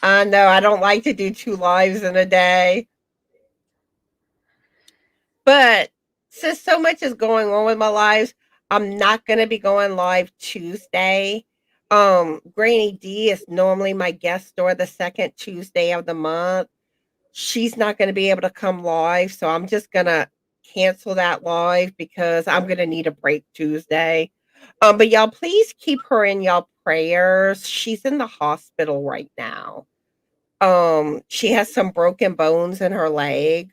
I know I don't like to do 2 lives in a day. But since so much is going on with my lives, I'm not going to be going live Tuesday. GrannyDee is normally my guest star the second Tuesday of the month. She's not going to be able to come live, so I'm just going to cancel that live because I'm going to need a break Tuesday. But y'all please keep her in y'all prayers. She's in the hospital right now. She has some broken bones in her leg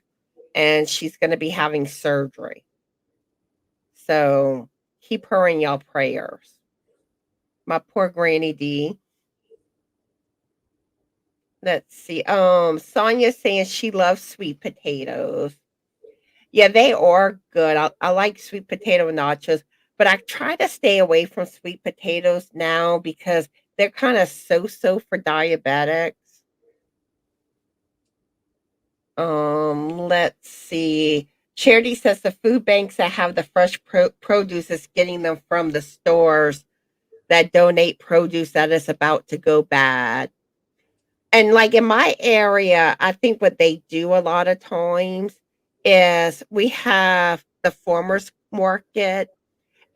and she's going to be having surgery. So keep her in y'all prayers. My poor GrannyDee. Let's see. Sonia's saying she loves sweet potatoes. Yeah, they are good. I like sweet potato nachos, but I try to stay away from sweet potatoes now because they're kind of so for diabetics. Let's see. Charity says the food banks that have the fresh produce is getting them from the stores that donate produce that is about to go bad. And like in my area, I think what they do a lot of times is we have the farmers market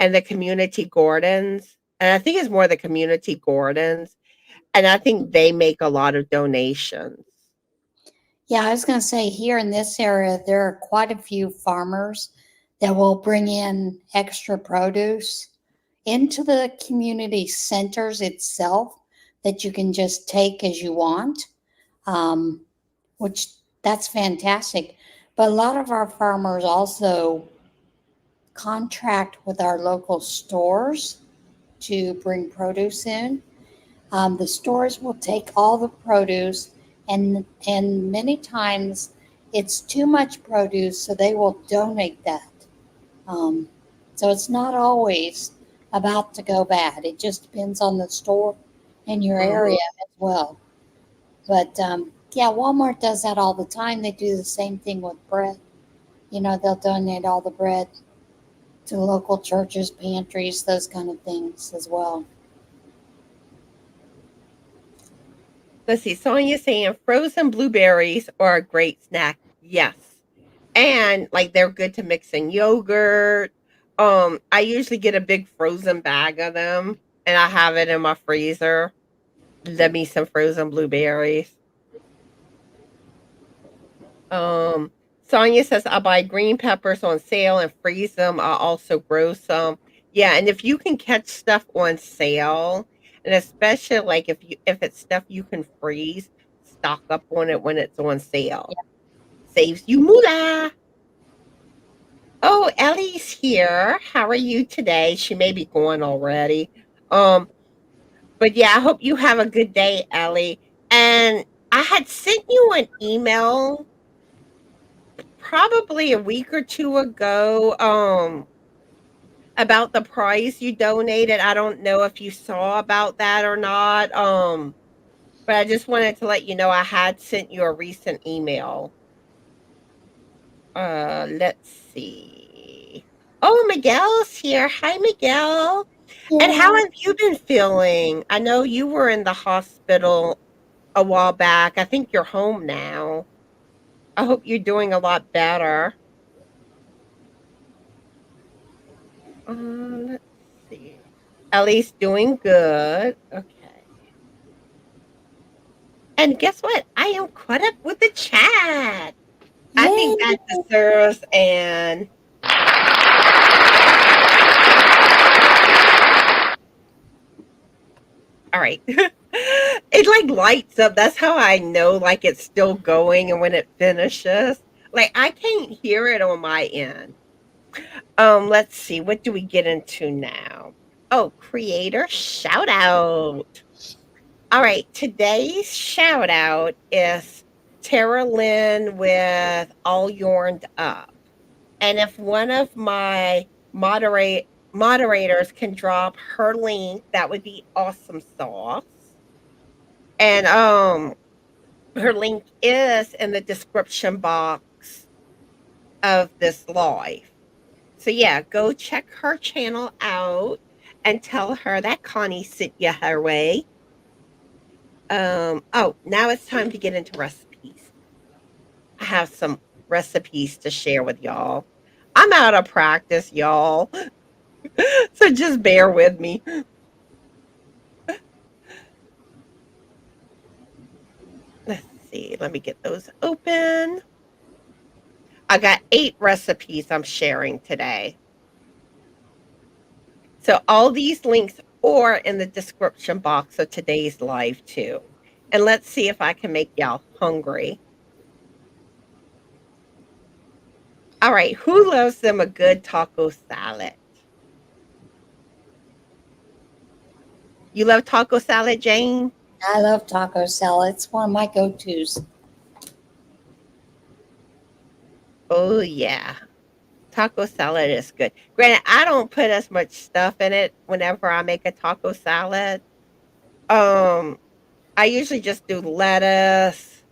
and the community gardens. And I think it's more the community gardens. And I think they make a lot of donations. Yeah, I was going to say here in this area, there are quite a few farmers that will bring in extra produce into the community centers itself that you can just take as you want, um, which that's fantastic. But a lot of our farmers also contract with our local stores to bring produce in. The stores will take all the produce, and many times it's too much produce, so they will donate that. Um, so it's not always about to go bad. It just depends on the store in your Mhm. area as well. But yeah, Walmart does that all the time. They do the same thing with bread. You know, they'll donate all the bread to local churches, pantries, those kind of things as well. Let's see. Sonia saying frozen blueberries are a great snack. Yes. And like they're good to mix in yogurt. I usually get a big frozen bag of them and I have it in my freezer. Let me some frozen blueberries. Um, Sonia says I buy green peppers on sale and freeze them. I also grow some. Yeah, and if you can catch stuff on sale, and especially like if it's stuff you can freeze, stock up on it when it's on sale. Saves you moolah. Oh, Ellie's here. How are you today? She may be gone already. Um, but yeah, I hope you have a good day, Ellie. And I had sent you an email probably a week or two ago about the prize you donated. I don't know if you saw about that or not. But I just wanted to let you know I had sent you a recent email. Let's see. Oh, Miguel's here. Hi, Miguel. And how Yeah. have you been feeling? I know you were in the hospital a while back. I think you're home now. I hope you're doing a lot better. Let's see. Ellie's doing good. Okay. And guess what? I am caught up with the chat. I Yay. think that deserves an all right. It like lights up. That's how I know like it's still going and when it finishes. Like I can't hear it on my end. Let's see. What do we get into now? Oh, creator shout out. All right, today's shout out is Tara Lynn with All Yarned Up. And if one of my moderators can drop her link, that would be awesome sauce. And her link is in the description box of this live. So yeah, go check her channel out and tell her that Connie sent you her way. Oh, now it's time to get into recipes. I have some recipes to share with y'all. I'm out of practice, y'all. So just bear with me. Let's see. Let me get those open. I got 8 recipes I'm sharing today. So all these links are in the description box of today's live too. And let's see if I can make y'all hungry. All right, who loves them a good taco salad? You love taco salad, Jane? I love taco salad. It's one of my go-tos. Oh yeah. Taco salad is good. Granted, I don't put as much stuff in it whenever I make a taco salad. Um, I usually just do lettuce,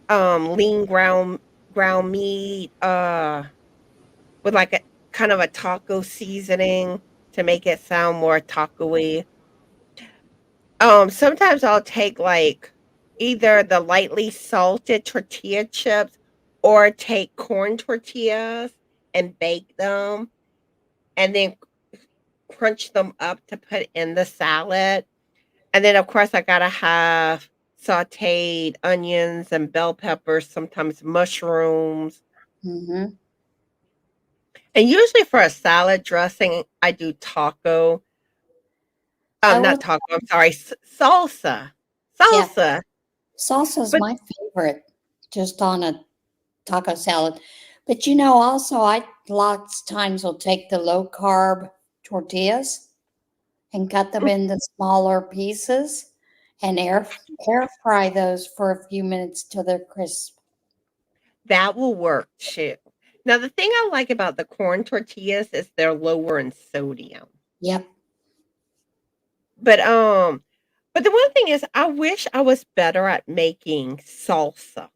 lean ground meat, with like a kind of a taco seasoning to make it sound more taco-y. Sometimes I'll take like either the lightly salted tortilla chips or take corn tortillas and bake them and then crunch them up to put in the salad. And then, of course, I gotta have sautéed onions and bell peppers, sometimes mushrooms. Mm-hmm. And usually for a salad dressing, I do taco. I Not would, taco, I'm sorry, salsa. yeah, Salsa. salsa is But my favorite, just on a taco salad. But you know, also, I lots of times will take the low carb tortillas and cut them into smaller pieces and air fry those for a few minutes till they're crisp. that will work too. Now, the thing I like about the corn tortillas is they're lower in sodium. Yep. But but the one thing is I wish I was better at making salsa.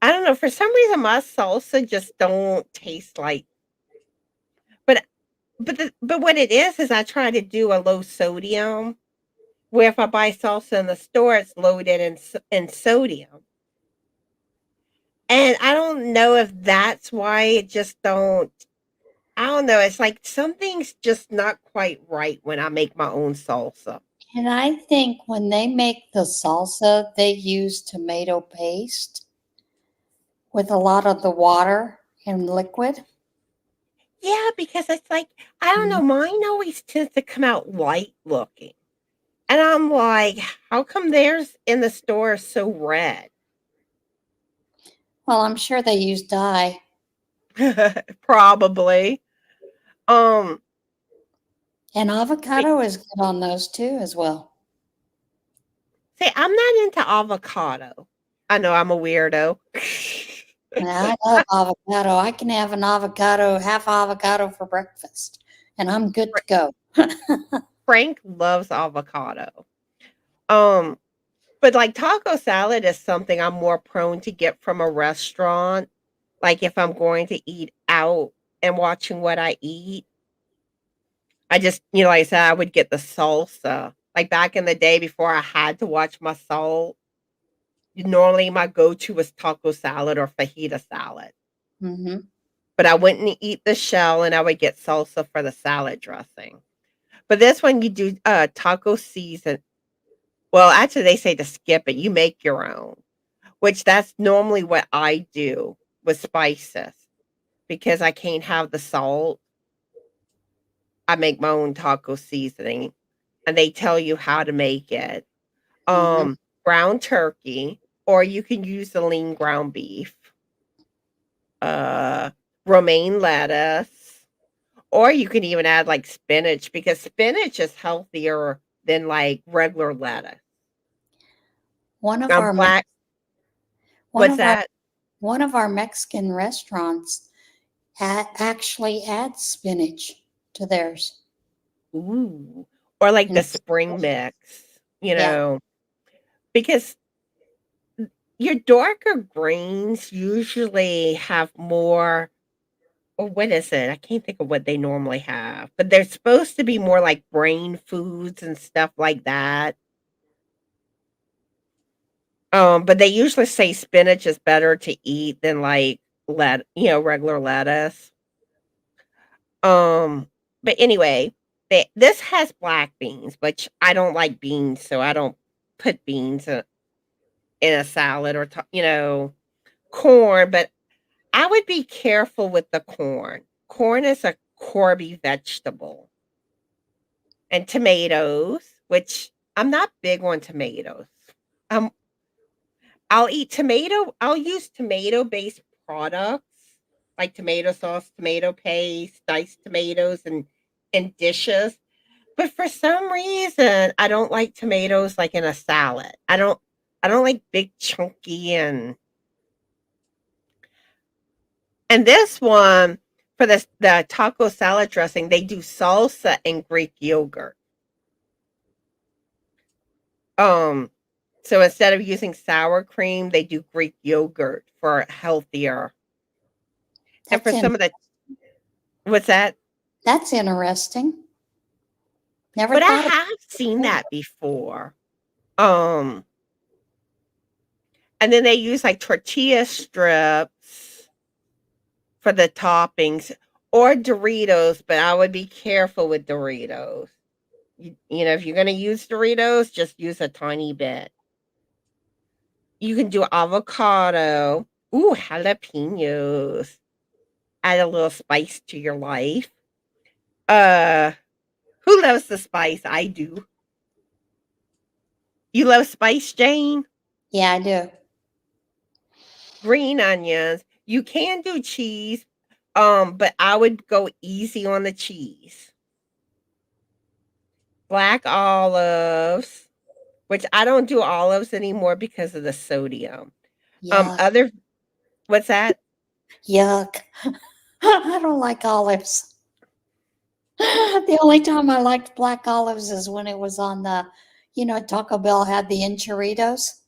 I don't know, for some reason my salsa just don't taste like but but what it is I try to do a low sodium where if I buy salsa in the store it's loaded in sodium. And I don't know if that's why it just don't I don't know, it's like something's just not quite right when I make my own salsa. And I think when they make the salsa, they use tomato paste with a lot of the water and liquid. Yeah, because it's like, I don't know, Mhm. mine always tends to come out light looking. And I'm like, how come theirs in the store is so red? Well, I'm sure they use dye. Probably. Um, And but avocado is good on those too, as well. see, I'm not into avocado. I know I'm a weirdo. And I love avocado. I can have an avocado, half avocado for breakfast, and I'm good to go. Frank loves avocado. Um, but like taco salad is something I'm more prone to get from a restaurant. Like if I'm going to eat out and watching what I eat, I just, like I said, I would get the salsa. Like back in the day before I had to watch my salt, normally my go-to was taco salad or fajita salad. Hmm. But I wouldn't eat the shell and I would get salsa for the salad dressing. But this one you do taco season. Well, actually they say to skip it. You make your own, which that's normally what I do with spices because I can't have the salt. I make my own taco seasoning and they tell you how to make it. Hmm. Ground turkey, or you can use the lean ground beef, uh, romaine lettuce, or you can even add like spinach because spinach is healthier than like regular lettuce. One of I'm our Mex- black. one What's of our that? one of our Mexican restaurants actually adds spinach to theirs. Ooh, or like And the spring mix, you yeah, know, because your darker greens usually have more. Or what is it? I can't think of what they normally have, but they're supposed to be more like brain foods and stuff like that. But they usually say spinach is better to eat than like regular lettuce. Um, but anyway, this has black beans, which I don't like beans, so I don't put beans in a salad or corn. But I would be careful with the corn. Corn is a corby vegetable. And tomatoes, which I'm not big on tomatoes. Um, I'll use tomato-based products like tomato sauce, tomato paste, diced tomatoes in dishes. But for some reason, I don't like tomatoes like in a salad. I don't like big chunky and this one for the taco salad dressing, they do salsa and Greek yogurt. Um, so instead of using sour cream, they do Greek yogurt for healthier. And that's for in some of the what's that? that's interesting. Never But I thought of have seen it. that before. Um, and then they use like tortilla strips for the toppings, or Doritos, but I would be careful with Doritos. You know, if you're gonna use Doritos, just use a tiny bit. You can do avocado. Ooh, jalapenos. Add a little spice to your life. Uh, who loves the spice? I do. You love spice, Jane? Yeah, I do. Green onions. You can do cheese, but I would go easy on the cheese. Black olives, which I don't do olives anymore because of the sodium. Yuck. Other what's that? Yuck. I don't like olives. The only time I liked black olives is when it was on the, Taco Bell had the enchiladas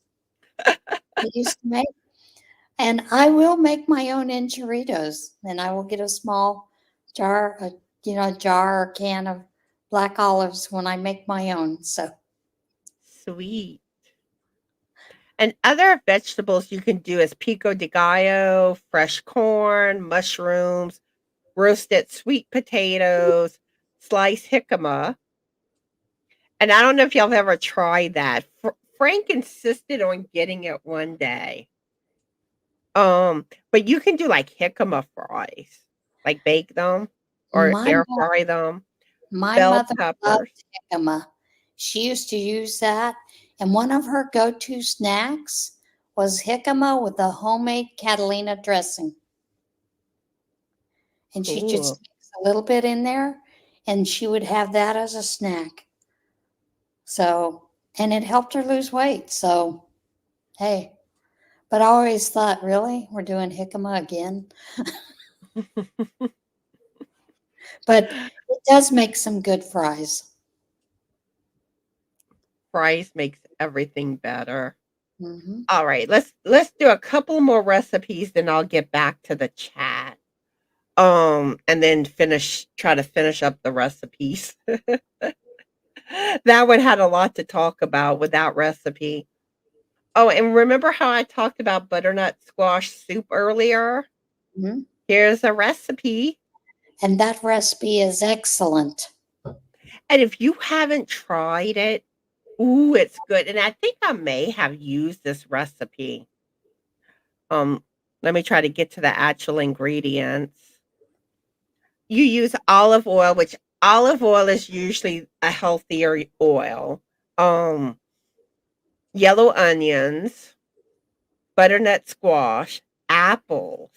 they used to make. And I will make my own enchiladas, and I will get a small jar, jar or can of black olives when I make my own. So, Sweet. And other vegetables you can do is pico de gallo, fresh corn, mushrooms, roasted sweet potatoes, sliced jicama. And I don't know if y'all have ever tried that. Frank insisted on getting it one day. But you can do like jicama fries, like bake them or my air mo- fry them. my Bell mother loved peppers. jicama. She used to use that, and one of her go-to snacks was jicama with a homemade Catalina dressing. And she Cool. just mix a little bit in there, and she would have that as a snack. So, and it helped her lose weight. So, hey, but I always thought, really, we're doing jicama again? But it does make some good fries. Fries makes everything better. Hmm. All right, let's do a couple more recipes, then I'll get back to the chat. And then try to finish up the recipes. That one had a lot to talk about without recipe. Oh, and remember how I talked about butternut squash soup earlier? Hmm. Here's a recipe. And that recipe is excellent. And if you haven't tried it, ooh, it's good. And I think I may have used this recipe. Um, Let me try to get to the actual ingredients. You use olive oil, which olive oil is usually a healthier oil. Um, Yellow onions, butternut squash, apples,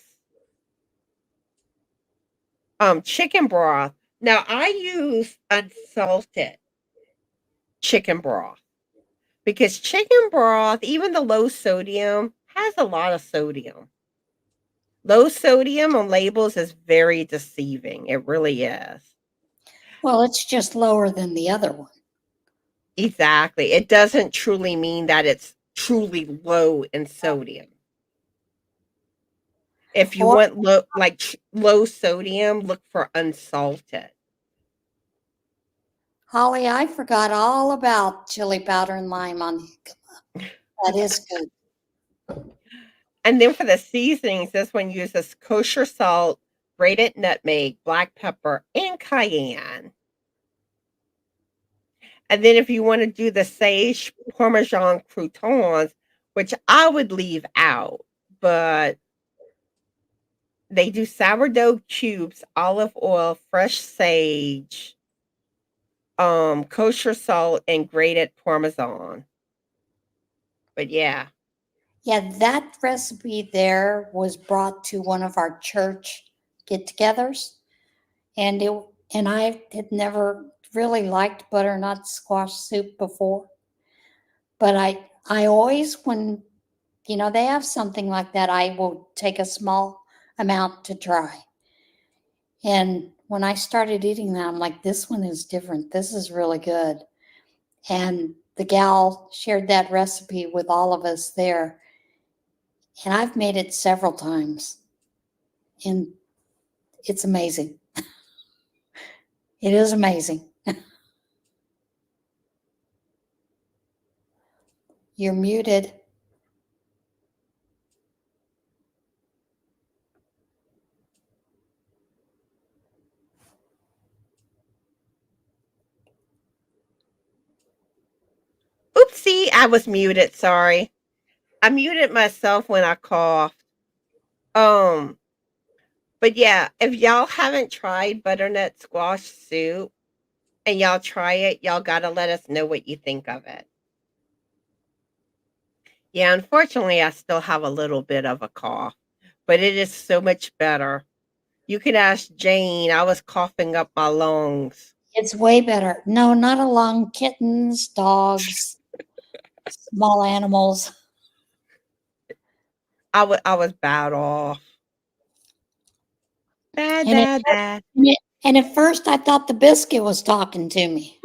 chicken broth. Now I use unsalted chicken broth because chicken broth, even the low sodium, has a lot of sodium. Low sodium on labels is very deceiving. It really is. Well, it's just lower than the other one. Exactly. It doesn't truly mean that it's truly low in sodium. If you Or, want low sodium, look for unsalted. Holly, I forgot all about chili powder and lime on jicama. That is good. And then for the seasonings, this one uses kosher salt, grated nutmeg, black pepper, and cayenne. And then if you want to do the sage parmesan croutons, which I would leave out, but they do sourdough cubes, olive oil, fresh sage, kosher salt, and grated parmesan. But yeah, Yeah, that recipe there was brought to one of our church get-togethers, and I had never really liked butternut squash soup before, but I always, when they have something like that, I will take a small amount to try. And when I started eating that, I'm like, this one is different. This is really good. And the gal shared that recipe with all of us there, and I've made it several times, and it's amazing. It is amazing. You're muted. See, I was muted. Sorry. I muted myself when I coughed. Um, but yeah, if y'all haven't tried butternut squash soup and y'all try it, y'all gotta let us know what you think of it. Yeah, unfortunately, I still have a little bit of a cough, but it is so much better. You can ask Jane. I was coughing up my lungs. It's way better. No, not along kittens, dogs, small animals. I was bad off. Bad, And bad, bad. at first I thought the biscuit was talking to me.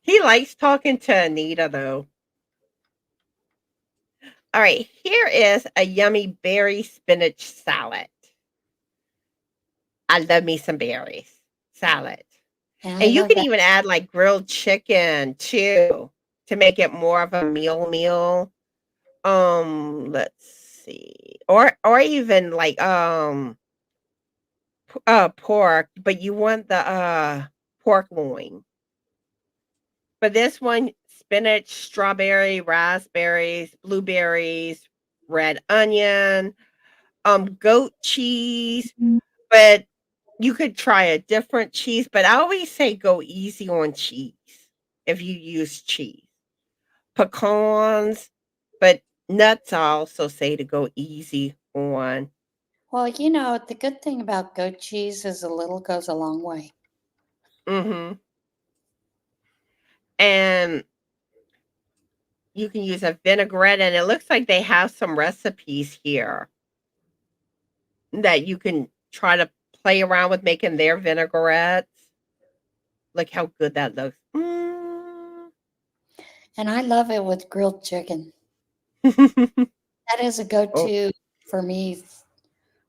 He likes talking to Anita, though. All right, here is a yummy berry spinach salad. I love me some berries salad. And I And you love can that. even add like grilled chicken too to make it more of a meal. Let's see. Or even like pork, but you want the pork loin. But this one, spinach, strawberry, raspberries, blueberries, red onion, goat cheese, but you could try a different cheese, but I always say go easy on cheese if you use cheese. Pecans, but nuts I also say to go easy on. Well, the good thing about goat cheese is a little goes a long way. Mhm. And you can use a vinaigrette, and it looks like they have some recipes here that you can try to play around with making their vinaigrettes. Look how good that looks. And I love it with grilled chicken. That is a Oh, go-to for me.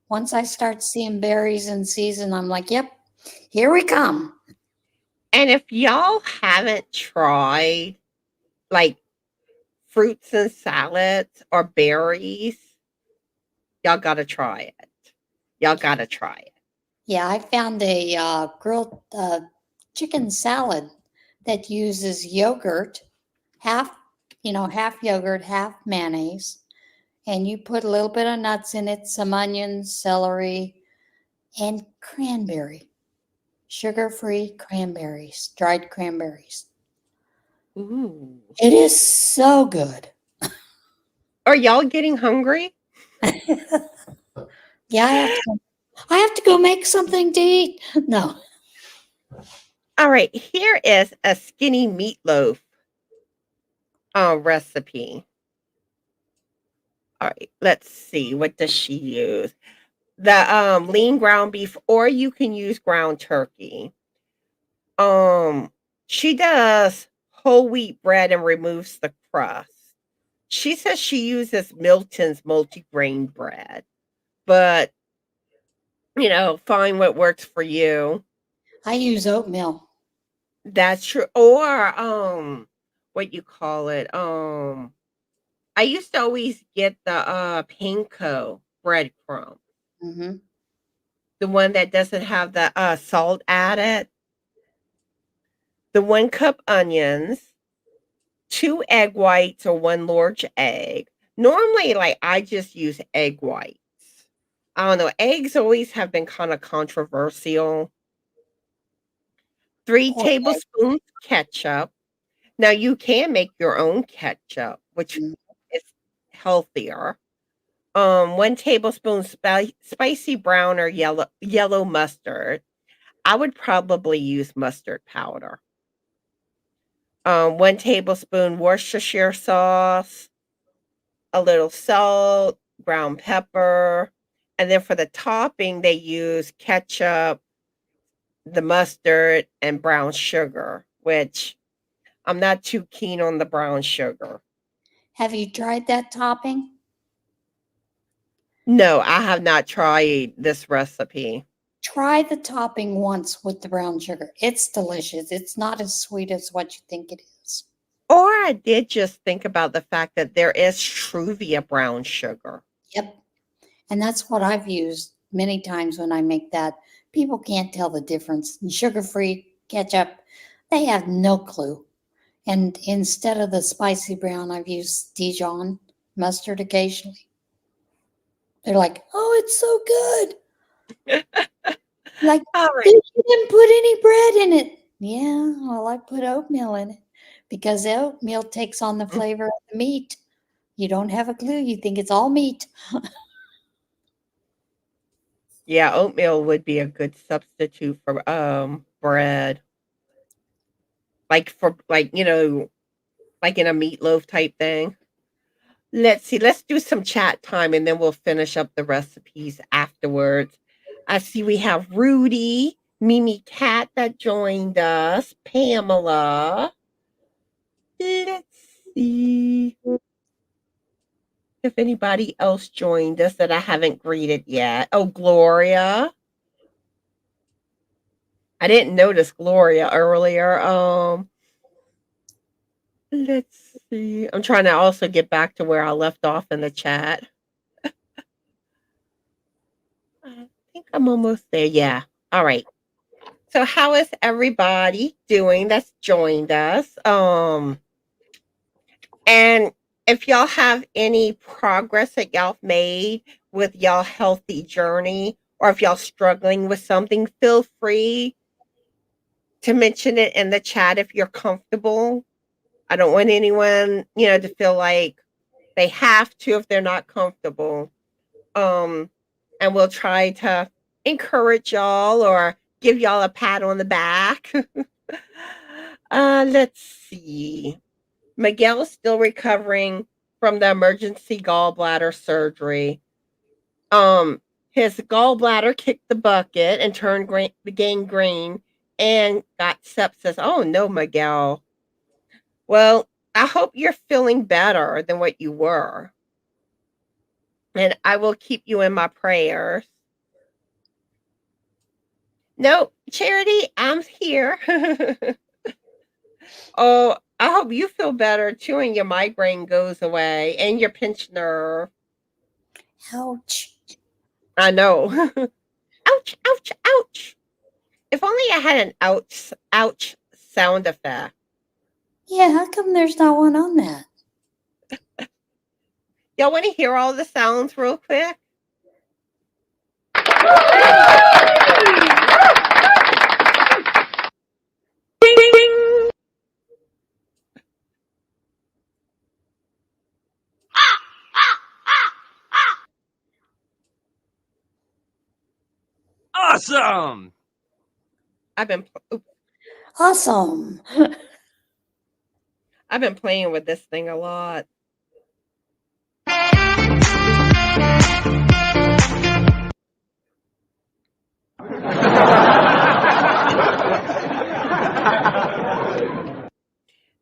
Once I start seeing berries in season, I'm like, yep, here we come. and if y'all haven't tried like fruits and salads or berries, y'all gotta try it. Y'all gotta try it. Yeah, I found a grilled chicken salad that uses yogurt, half, half yogurt, half mayonnaise, and you put a little bit of nuts in it, some onions, celery, and cranberry, sugar-free cranberries, dried cranberries. Ooh. It is so good. Are y'all getting hungry? Yeah, I have to go make something to eat. No. All right, here is a skinny meatloaf recipe. All right, let's see. What does she use? The lean ground beef, or you can use ground turkey. Um, she does whole wheat bread and removes the crust. She says she uses Milton's multigrain bread, but find what works for you. I use oatmeal. That's true. Or what you call it? I used to always get the panko breadcrumb, Hmm. the one that doesn't have the salt added. The 1 cup onions, 2 egg whites or 1 large egg. Normally, like I just use egg whites. I don't know. Eggs always have been kind of controversial. 3 Poor egg. tablespoons ketchup. Now you can make your own ketchup, which Mm. is healthier. 1 tablespoon spicy brown or yellow mustard. I would probably use mustard powder. 1 tablespoon Worcestershire sauce, a little salt, ground pepper, and then for the topping, they use ketchup, the mustard, and brown sugar, which I'm not too keen on the brown sugar. Have you tried that topping? No, I have not tried this recipe. Try the topping once with the brown sugar. It's delicious. It's not as sweet as what you think it is. Or I did just think about the fact that there is Truvia brown sugar. Yep. And that's what I've used many times when I make that. People can't tell the difference. Sugar free ketchup, They have no clue. And instead of the spicy brown, I've used Dijon mustard occasionally. They're like, oh, it's so good. Like, All right. you didn't put any bread in it. Yeah, well, I put oatmeal in it because the oatmeal takes on the flavor of the meat. You don't have a clue. You think it's all meat. Yeah, oatmeal would be a good substitute for bread. Like for like in a meatloaf type thing. Let's see. Let's do some chat time and then we'll finish up the recipes afterwards. I see we have Rudy, Mimi Cat that joined us, Pamela. Let's see if anybody else joined us that I haven't greeted yet. Oh, Gloria. I didn't notice Gloria earlier. Let's see. I'm trying to also get back to where I left off in the chat. I think I'm almost there. Yeah. All right. So how is everybody doing that's joined us? And if y'all have any progress that y'all made with y'all healthy journey, or if y'all struggling with something, feel free to mention it in the chat if you're comfortable. I don't want anyone, to feel like they have to if they're not comfortable. And we'll try to encourage y'all or give y'all a pat on the back. Let's see. Miguel's still recovering from the emergency gallbladder surgery. His gallbladder kicked the bucket and turned gangrene and got sepsis. Oh no, Miguel. Well, I hope you're feeling better than what you were. And I will keep you in my prayers. No, Charity, I'm here. Oh, I hope you feel better too and your migraine goes away and your pinched nerve. Ouch. I know. Ouch, ouch, ouch. If only I had an ouch sound effect. Yeah, how come there's not one on that? Y'all want to hear all the sounds real quick? Ding, ding. Awesome! I've been Awesome. I've been playing with this thing a lot.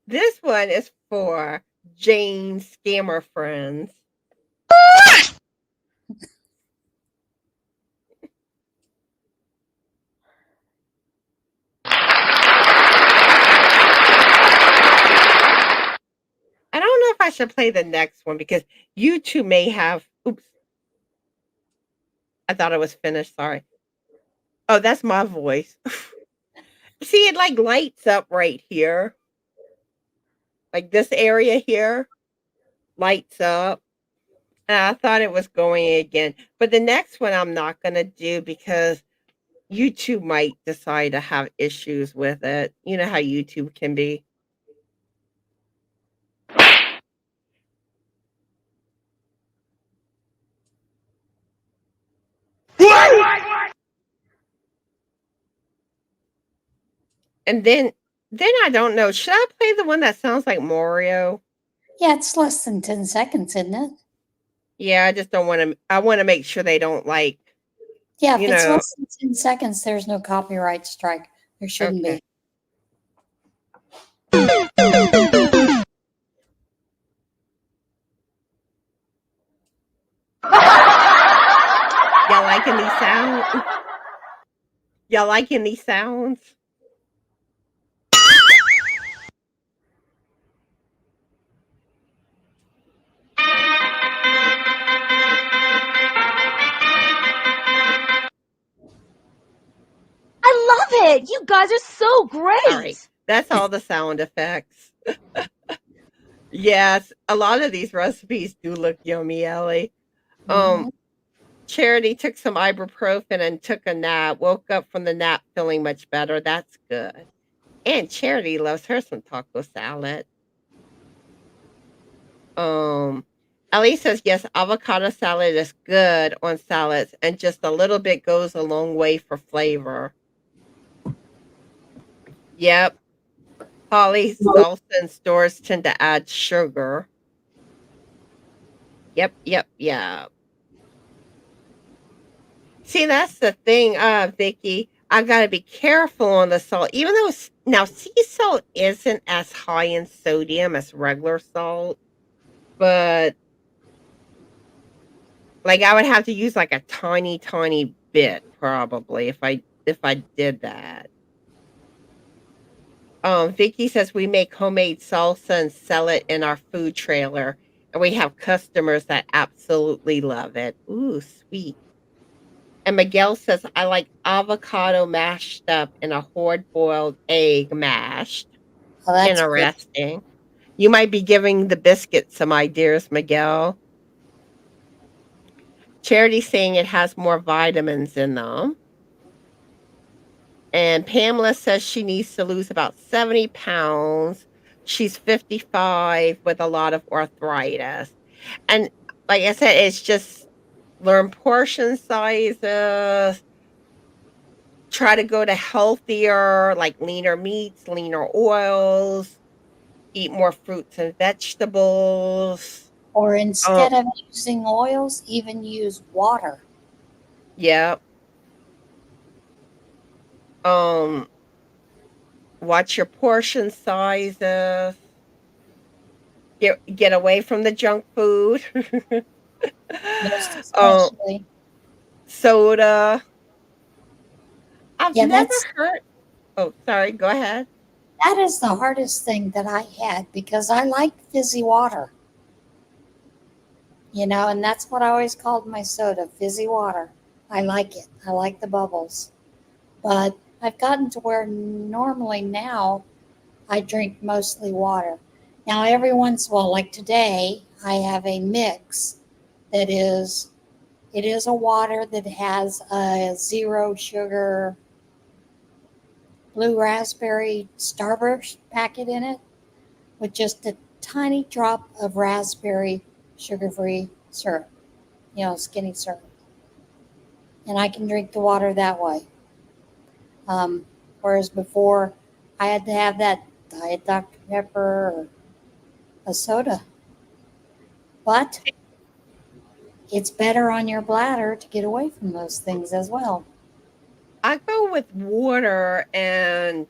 This one is for Jane's scammer friends. I don't know if I should play the next one because you two may have. Oops. I thought it was finished. Sorry. Oh, that's my voice. See, it like lights up right here. Like this area here lights up. And I thought it was going again. But the next one I'm not going to do because YouTube might decide to have issues with it. You know how YouTube can be. And then I don't know. Should I play the one that sounds like Mario? Yeah, it's less than 10 seconds, isn't it? Yeah, I just don't want to. I want to make sure they don't like. Yeah, if it's less than 10 seconds, there's no copyright strike. There shouldn't be. Y'all liking these sounds? Y'all liking these sounds? I love it. You guys are so great. All right. That's all the sound effects. Yes, a lot of these recipes do look yummy, Ellie. Um, Mhm. Charity took some ibuprofen and took a nap. Woke up from the nap feeling much better. That's good. And Charity loves her some taco salad. Um, Ellie says yes, avocado salad is good on salads, and just a little bit goes a long way for flavor. Yep. Holly salsa in stores tend to add sugar. Yep, yep, yep. See, that's the thing, Vicky. I gotta be careful on the salt, even though now sea salt isn't as high in sodium as regular salt, but like I would have to use like a tiny, tiny bit probably if I did that. Vicky says we make homemade salsa and sell it in our food trailer, and we have customers that absolutely love it. Ooh, sweet. And Miguel says, I like avocado mashed up in a hard boiled egg mashed. Oh, that's good. Interesting. You might be giving the biscuit some ideas, Miguel. Charity saying it has more vitamins in them. And Pamela says she needs to lose about 70 pounds. She's 55 with a lot of arthritis. And like I said, it's just learn portion sizes, try to go to healthier, like leaner meats, leaner oils, eat more fruits and vegetables. Or Um, instead of using oils, even use water. yeah. Um, watch your portion sizes. Get away from the junk food. Most um, especially. soda. I've Yeah, never heard. Oh, sorry. Go ahead. that is the hardest thing that I had because I like fizzy water, and that's what I always called my soda, fizzy water. I like it. I like the bubbles. But I've gotten to where normally now I drink mostly water. Now, every once in a while, like today, I have a mix that is, it is a water that has a zero sugar blue raspberry Starburst packet in it with just a tiny drop of raspberry sugar free syrup, skinny syrup. And I can drink the water that way. Whereas before, I had to have that Diet Dr. Pepper or a soda. But it's better on your bladder to get away from those things as well. I go with water, and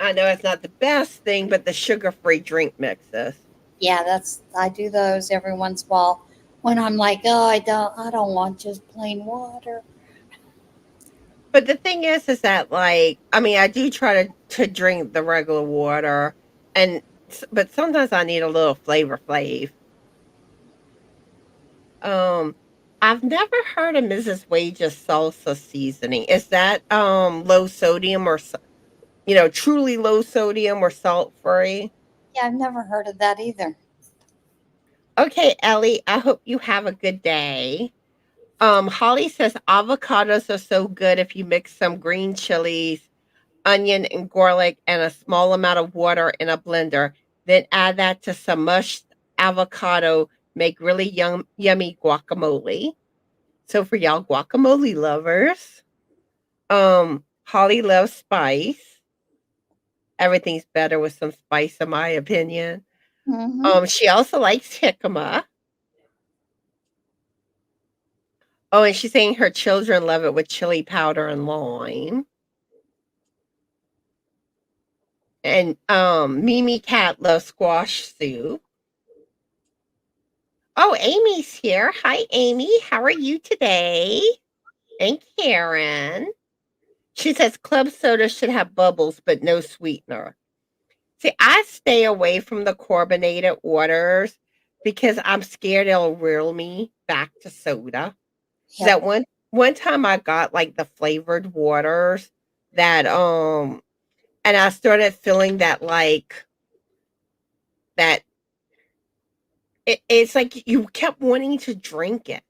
I know it's not the best thing, but the sugar-free drink mixes. Yeah, I do those every once in a while when I'm like, oh, I don't want just plain water. But the thing is that like I mean, I do try to drink the regular water, and but sometimes I need a little flavor flav. Um, I've never heard of Mrs. Wage's salsa seasoning. Is that low sodium or truly low sodium or salt free? Yeah, I've never heard of that either. Okay, Ellie, I hope you have a good day. Holly says avocados are so good if you mix some green chilies, onion, and garlic and a small amount of water in a blender. Then add that to some mushed avocado. Make really yummy guacamole. So for y'all guacamole lovers, Holly loves spice. Everything's better with some spice, in my opinion. Mm-hmm. She also likes jicama. Oh, and she's saying her children love it with chili powder and lime. And Mimi Cat loves squash soup. Oh, Amy's here. Hi, Amy. How are you today? And Karen. She says club soda should have bubbles, but no sweetener. See, I stay away from the carbonated waters because I'm scared it'll reel me back to soda. Yep. That one time I got like the flavored waters that and I started feeling that that it's like you kept wanting to drink it.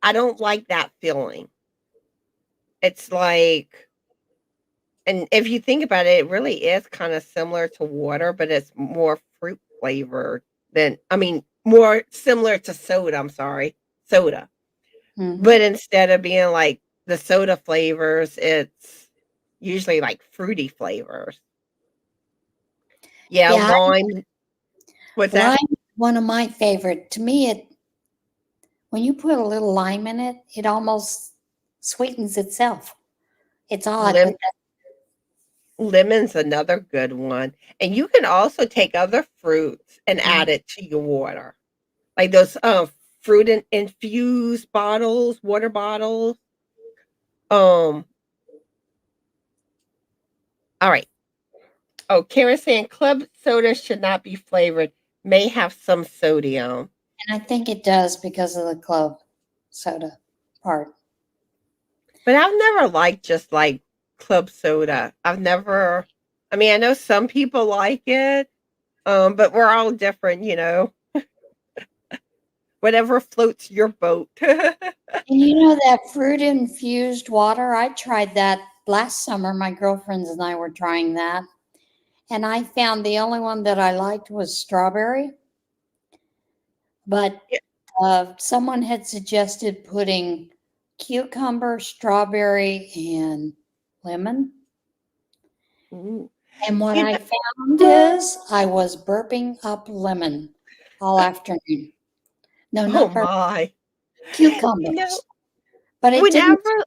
I don't like that feeling. It's like, and if you think about it, it really is kind of similar to water, but it's more fruit flavored than, I mean, more similar to soda. I'm sorry, soda. But instead of being like the soda flavors, it's usually like fruity flavors. Yeah, Yeah, lime. What's that? lime is one of my favorite. To me, it when you put a little lime in it, it almost sweetens itself. It's odd, Lim- but Lemon's another good one. And you can also take other fruits and that, add it to your water. Like those fruit infused bottles, water bottles. Um, all right. Oh, Karen saying club soda should not be flavored, may have some sodium. and I think it does because of the club soda part. But I've never liked just like club soda. I've never, I mean, I know some people like it, but we're all different, you know. Whatever floats your boat. And you know that fruit infused water? I tried that last summer. My girlfriends and I were trying that. And I found the only one that I liked was strawberry. But Yeah. someone had suggested putting cucumber, strawberry, and lemon. Ooh. And what You I know, found is I was burping up lemon all afternoon. No, oh not burp, my. You know, cucumbers. But it didn't. whenever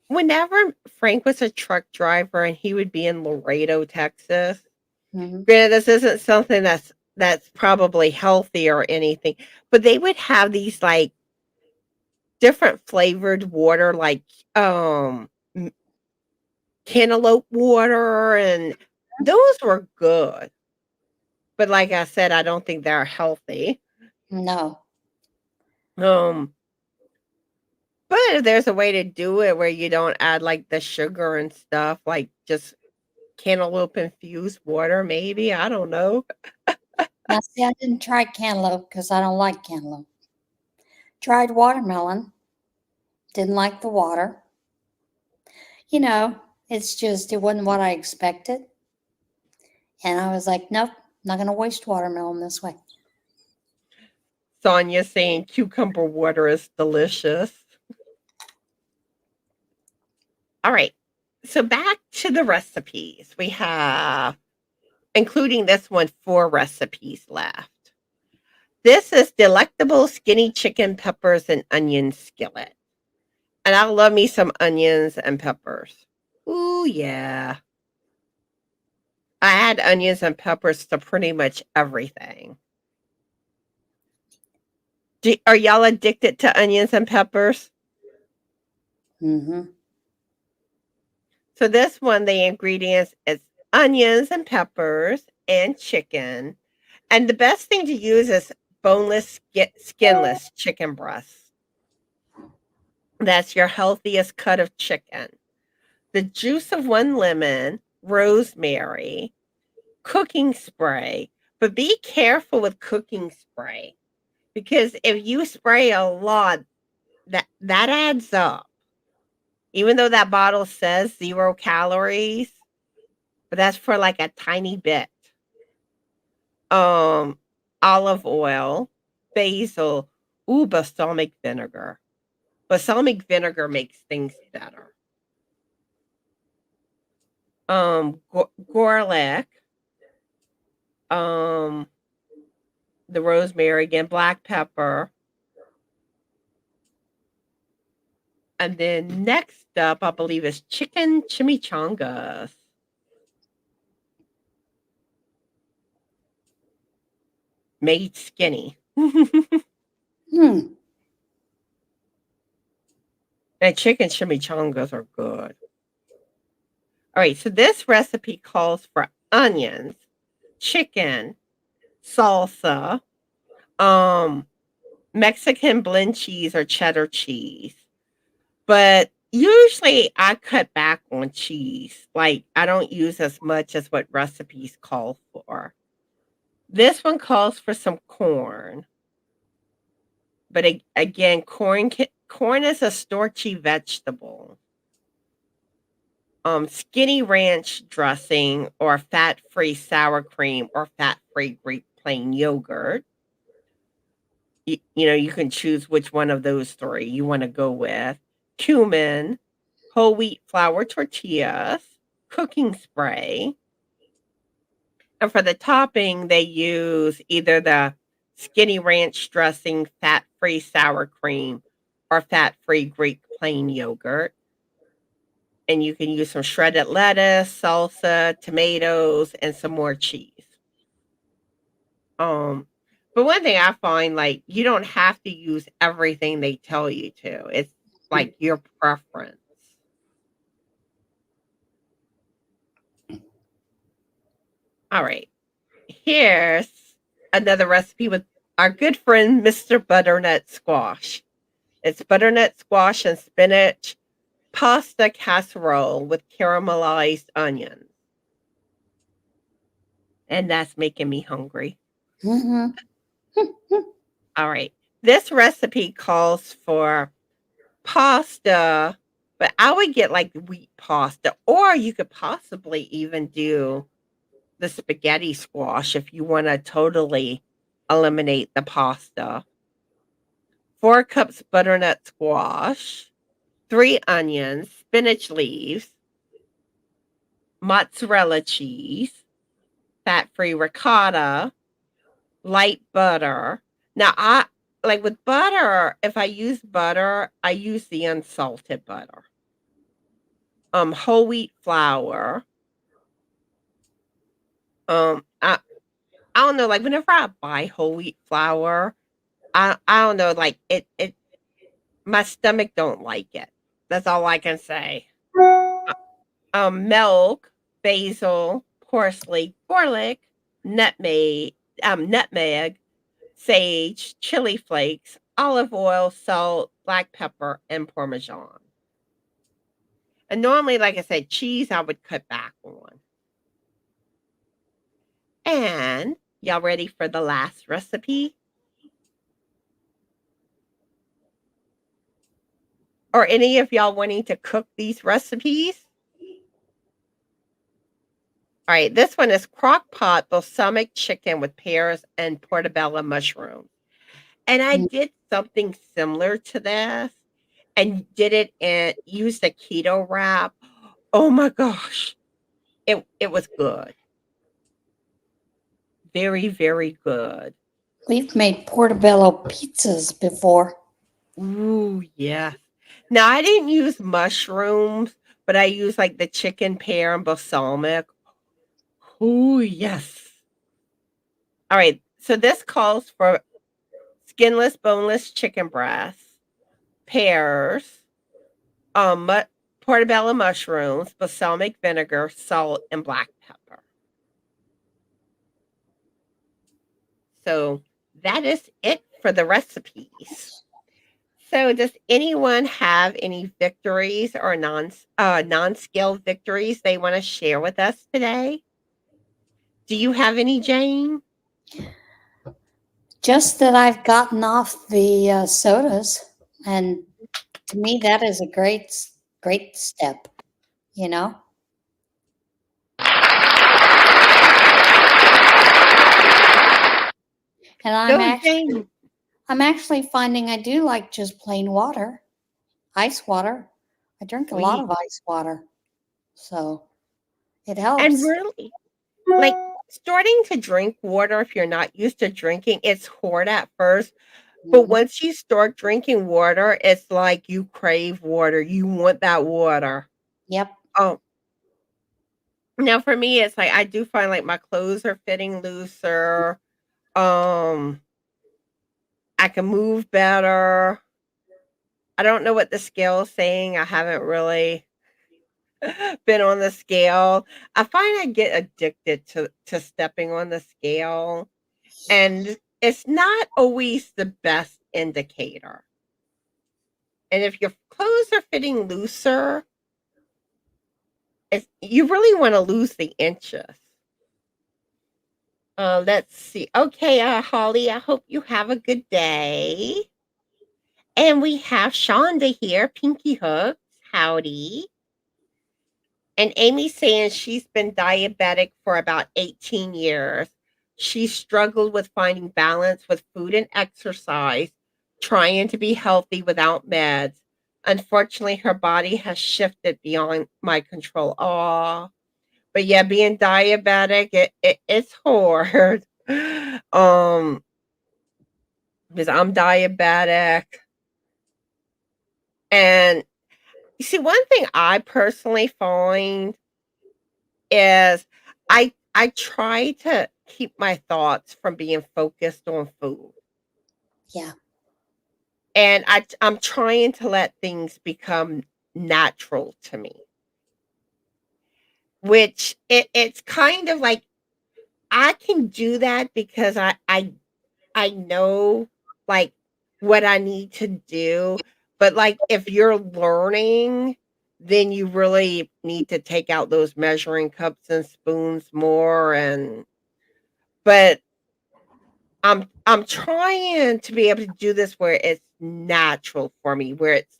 whenever Frank was a truck driver and he would be in Laredo, Texas. Mhm. Granted, this isn't something that's probably healthy or anything, but they would have these like different flavored water, like m- cantaloupe water, and those were good. But like I said, I don't think they're healthy. No. Um, but if there's a way to do it where you don't add like the sugar and stuff, like just cantaloupe infused water, maybe I don't know. Now, see, I didn't try cantaloupe because I don't like cantaloupe. Tried watermelon, didn't like the water. You know, it's just, it wasn't what I expected. And I was like, nope, not going to waste watermelon this way. Sonia saying cucumber water is delicious. All right. So back to the recipes. We have, including this one, 4 recipes left. This is delectable skinny chicken peppers and onion skillet. And I love me some onions and peppers. Ooh, yeah. I add onions and peppers to pretty much everything. Are y'all addicted to onions and peppers? Mm-hmm. So this one, the ingredients is onions and peppers and chicken. And the best thing to use is boneless, skinless chicken breasts. That's your healthiest cut of chicken. The juice of 1 lemon, rosemary, cooking spray. But be careful with cooking spray because if you spray a lot, that adds up. Even though that bottle says 0 calories, but that's for like a tiny bit. Um, Olive oil, basil, ooh, balsamic vinegar. Balsamic vinegar makes things better. Garlic, um, the rosemary again, black pepper, and then next up, I believe is chicken chimichangas. Made skinny. Hmm. And chicken chimichangas are good. All right, so this recipe calls for onions, chicken, salsa, um, Mexican blend cheese or cheddar cheese. But Usually I cut back on cheese. Like I don't use as much as what recipes call for. This one calls for some corn. But again, corn is a starchy vegetable. Skinny ranch dressing or fat-free sour cream or fat-free Greek plain yogurt. You know, you can choose which one of those three you want to go with. Cumin, whole wheat flour tortillas, cooking spray. And for the topping, they use either the skinny ranch dressing, fat-free sour cream, or fat-free Greek plain yogurt. And you can use some shredded lettuce, salsa, tomatoes, and some more cheese. Um, but one thing I find, like, you don't have to use everything they tell you to. It's like your preference. All right. Here's another recipe with our good friend Mr. Butternut Squash. It's butternut squash and spinach pasta casserole with caramelized onions. And that's making me hungry. Mm-hmm. All right. This recipe calls for pasta, but I would get like wheat pasta, or you could possibly even do the spaghetti squash if you want to totally eliminate the pasta. 4 cups butternut squash, 3 onions, spinach leaves, mozzarella cheese, fat-free ricotta, light butter. Now, I like with butter, if I use butter, I use the unsalted butter. Whole wheat flour. I don't know, like whenever I buy whole wheat flour, I don't know, like it my stomach don't like it. That's all I can say. Uh, Milk, basil, parsley, garlic, nutmeg, nutmeg, sage, chili flakes, olive oil, salt, black pepper, and parmesan. And normally, like I said, cheese I would cut back on. And y'all ready for the last recipe? Or any of y'all wanting to cook these recipes? All right, this one is crock pot balsamic chicken with pears and portobello mushroom. And I did something similar to this and did it and used a keto wrap. Oh my gosh. It was good. Very, very good. We've made portobello pizzas before. Ooh, yes. Now I didn't use mushrooms, but I used like the chicken pear and balsamic. Ooh, yes. All right. So this calls for skinless, boneless chicken breasts, pears, mu- portobello mushrooms, balsamic vinegar, salt, and black pepper. So that is it for the recipes. So does anyone have any victories or non-scale victories they want to share with us today? Do you have any, Jane? Just that I've gotten off the sodas, and to me, that is a great step. You know, and Go, Jane. I'm actually finding I do like just plain water, ice water. I drink a lot Sweet. of ice water, so it And helps. really, like starting to drink water if you're not used to drinking, it's hard at first. But Mhm. once you start drinking water, it's like you crave water. You want that water. Yep. Oh, now for me, it's like I do find like my clothes are fitting looser. Um, I can move better. I don't know what the scale is saying. I haven't really been on the scale. I find I get addicted to stepping on the scale, and it's not always the best indicator. And if your clothes are fitting looser, you really want to lose the inches. Let's see. Okay, Holly, I hope you have a good day. And we have Shonda here, Pinky Hooks. Howdy. And Amy's saying she's been diabetic for about 18 years. She struggled with finding balance with food and exercise, trying to be healthy without meds. Unfortunately, her body has shifted beyond my control. Oh, but yeah, being diabetic, it's hard. Um, because I'm diabetic. And you see, one thing I personally find is I try to keep my thoughts from being focused on food. Yeah. And I'm trying to let things become natural to me. Which it's kind of like I can do that because I know like what I need to do. But like if you're learning, then you really need to take out those measuring cups and spoons more. And but I'm trying to be able to do this where it's natural for me, where it's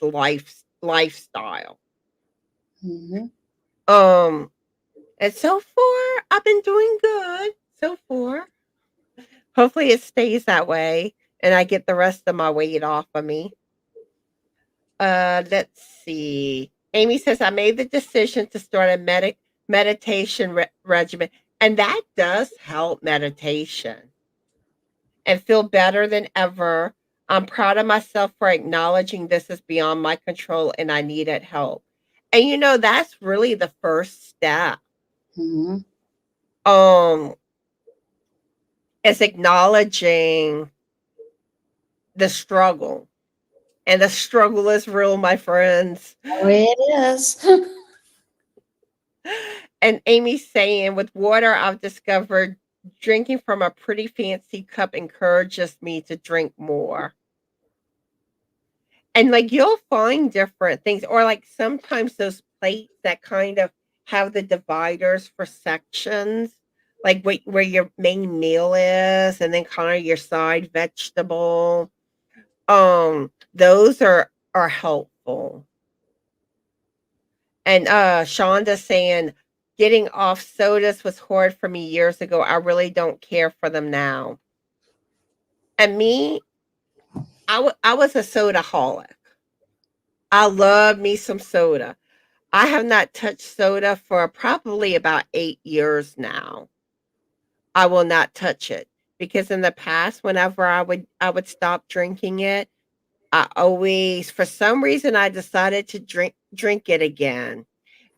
lifestyle. Hmm. Um and so far I've been doing good so far. Hopefully it stays that way and I get the rest of my weight off of me. Let's see. Amy says I made the decision to start a meditation regimen, and that does help meditation and feel better than ever. I'm proud of myself for acknowledging this is beyond my control and I needed help. And that's really the first step. Hmm. Um, is acknowledging the struggle. And the struggle is real, my friends. Oh, it is. And Amy's saying, with water, I've discovered drinking from a pretty fancy cup encourages me to drink more. And like you'll find different things, or like sometimes those plates that kind of have the dividers for sections, like where your main meal is, and then kind of your side vegetable. Those are helpful. And Shonda saying, getting off sodas was hard for me years ago. I really don't care for them now. And me, I was a soda holic. I love me some soda. I have not touched soda for probably about 8 years now. I will not touch it because in the past, whenever I would stop drinking it, I always, for some reason, I decided to drink it again,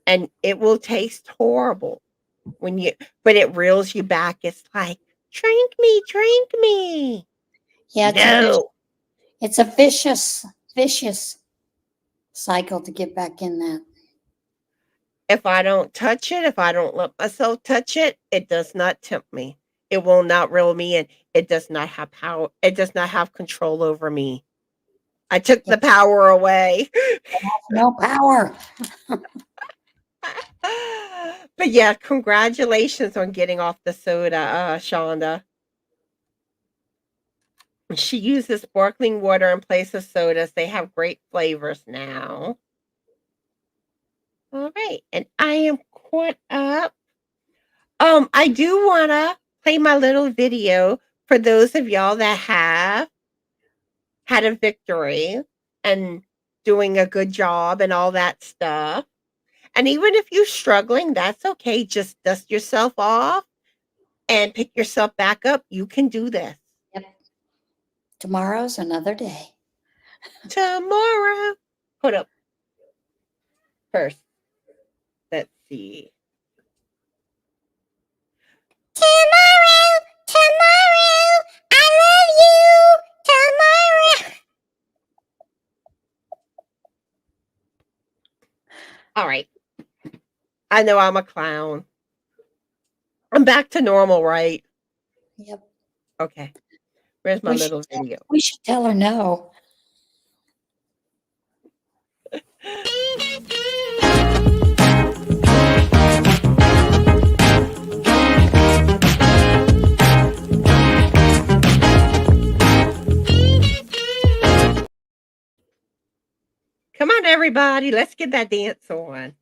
and it will taste horrible when you, but it reels you back. It's like, drink me. Yeah, No, it's a vicious cycle to get back in that. if I don't touch it, if I don't let myself touch it, it does not tempt me. It will not reel me in. It does not have power. It does not have control over me. I took It the power away. has no power. But yeah, congratulations on getting off the soda, Shonda. She uses sparkling water in place of sodas. They have great flavors now. All right, and I am caught up. I do wanna play my little video for those of y'all that have had a victory and doing a good job and all that stuff. And even if you're struggling, that's okay. Just dust yourself off and pick yourself back up. You can do this. Yep. Tomorrow's another day. Tomorrow. Hold up. First, let's see. Tomorrow, tomorrow, I love you. Tomorrow. All right. I know I'm a clown. I'm back to normal, right? Yep. Okay. Where's my We little should video? we should tell her no. Come on, everybody. Let's get that dance on.